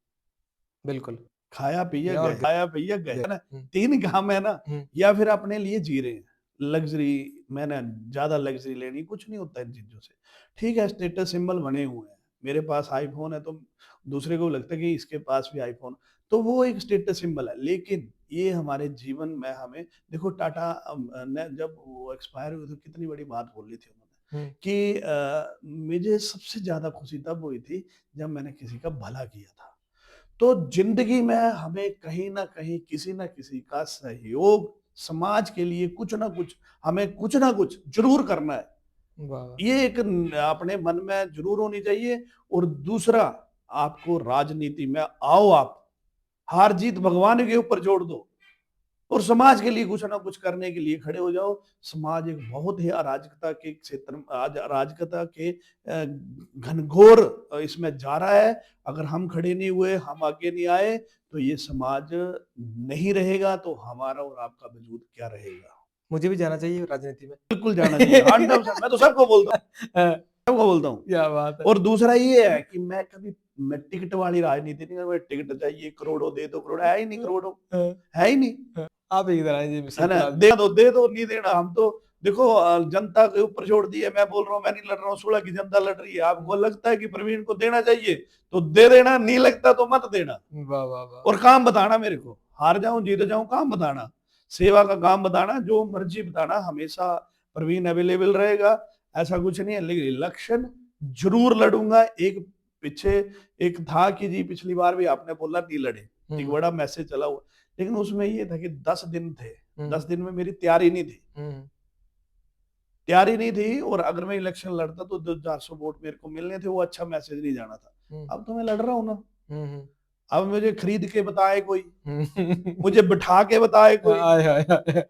बिल्कुल। खाया पिया या और गए, खाया पिया गए, गए। है ना? हुँ, 3 काम है ना, हुँ, या फिर अपने लिए जी रहे हैं। लग्ज़री, मैंने ज़्यादा लग्ज़री लेनी, कुछ नहीं होता इन चीज़ों से। ठीक है, स्टेटस सिंबल बने हुए हैं। मेरे पास आईफ़ोन है तो दूसरे को लगता है कि इसके पास भी आईफ़ोन, तो वो एक स्टेटस सिंबल है। लेकिन ये हमारे जीवन में हमें देखो, टाटा ने जब वो एक्सपायर हुए तो कितनी बड़ी बात बोली थी उन्होंने हुँ, कि मुझे सबसे ज़्यादा खुशी तब हुई थी जब मैंने किसी का भला किया था। तो ज़िंदगी में हमें कहीं न कहीं किसी न किसी का सहयोग समाज के लिए कुछ न कुछ, हमें कुछ न कुछ ज़रूर करना है। वाह, वाह! ये एक अपने मन में ज़रूर होनी चाहिए। और दूसरा, आपको राजनीति में आओ आप, हार-जीत भगवान के ऊपर छोड़ दो और समाज के लिए कुछ ना कुछ करने के लिए खड़े हो जाओ। समाज एक बहुत ही अराजकता के क्षेत्र में, आज अराजकता के घनघोर इसमें जा रहा है। अगर हम खड़े नहीं हुए, हम आगे नहीं आए, तो ये समाज नहीं रहेगा, तो हमारा और आपका वजूद क्या रहेगा? मुझे भी जाना चाहिए राजनीति में। बिल्कुल जाना चाहिए, 100%। मैं तो सबको बोलता हूँ। क्या बात है! और दूसरा ये है कि मैं टिकट वाली राजनीति नहीं, मैं टिकट चाहिए, करोड़ों दे दो, करोड़ है ही नहीं, करोड़ों हाँ, है ही नहीं। हाँ। आप इधर आइए जी, है विषय ना? पर आज। दे दो, नहीं देना। हम तो देखो जनता के ऊपर छोड़ दिया। मैं बोल रहा हूँ, मैं नहीं लड़ रहा हूँ, सुलह की जनता लड़ रही है। आपको लगता है कि प्रवीण को देना चाहिए तो दे देना, नहीं लगता तो मत देना। वाह, वाह, वाह! और काम बताना मेरे को, हार जाऊं जीत जाऊं, काम बताना, सेवा का काम बताना, जो मर्जी बताना, हमेशा प्रवीण अवेलेबल रहेगा। ऐसा कुछ नहीं है, लेकिन इलेक्शन जरूर लड़ूंगा। एक पीछे एक था कि जी पिछली बार भी आपने बोला नहीं लड़े, हुँ, एक हुँ, बड़ा मैसेज चला हुआ, लेकिन उसमें ये था कि 10 दिन थे, हुँ, 10 दिन में मेरी तैयारी नहीं थी, हुँ, हुँ, तैयारी नहीं थी। और अगर मैं इलेक्शन लड़ता तो 400 वोट मेरे को मिलने थे, वो अच्छा मैसेज नहीं जाना था। हुँ, अब तो मैं लड़ रहा हूं ना। हुँ, हुँ, अब मुझे खरीद के बताए कोई, हुँ। मुझे बिठा के बताए कोई, आय हाय हाय!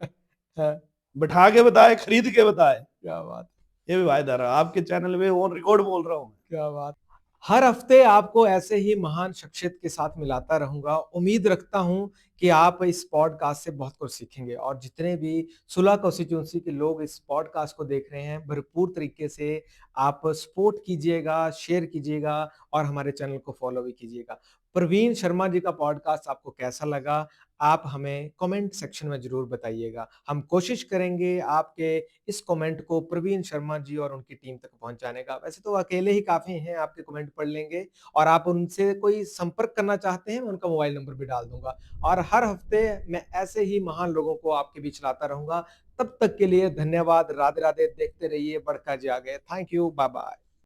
हाँ, बिठा के बताए, खरीद के बताए, क्या बात है! ये भी वायदा रहा, आपके चैनल पे ऑन रिकॉर्ड बोल रहा हूँ मैं। क्या बात! हर हफ्ते आपको ऐसे ही महान शख्सियत के साथ मिलाता रहूँगा। उम्मीद रखता हूँ कि आप इस पॉडकास्ट से बहुत कुछ सीखेंगे और जितने भी सुलह कॉन्स्टिट्यूएंसी के लोग इस पॉडकास्ट को देख रहे हैं, भरपूर तरीके से आप सपोर्ट कीजिएगा, शेयर कीजिएगा और हमारे चैनल को फॉलो भी कीजिएगा। प्रवीण शर्मा जी का पॉडकास्ट आपको कैसा लगा? आप हमें कमेंट सेक्शन में ज़रूर बताइएगा। हम कोशिश करेंगे आपके इस कमेंट को प्रवीण शर्मा जी और उनकी टीम तक पहुँचाने का। वैसे तो वो अकेले ही काफ़ी हैं, आपके कमेंट पढ़ लेंगे और आप उनसे कोई संपर्क करना चाहते हैं, मैं उनका मोबाइल नंबर भी डाल दूँगा। और हर हफ्ते मैं ऐसे ही महान लोगों को आपके बीच लाता रहूँगा। तब तक के लिए धन्यवाद। राधे-राधे। देखते रहिए बड़का जी आ गए। Thank you. बाय-बाय।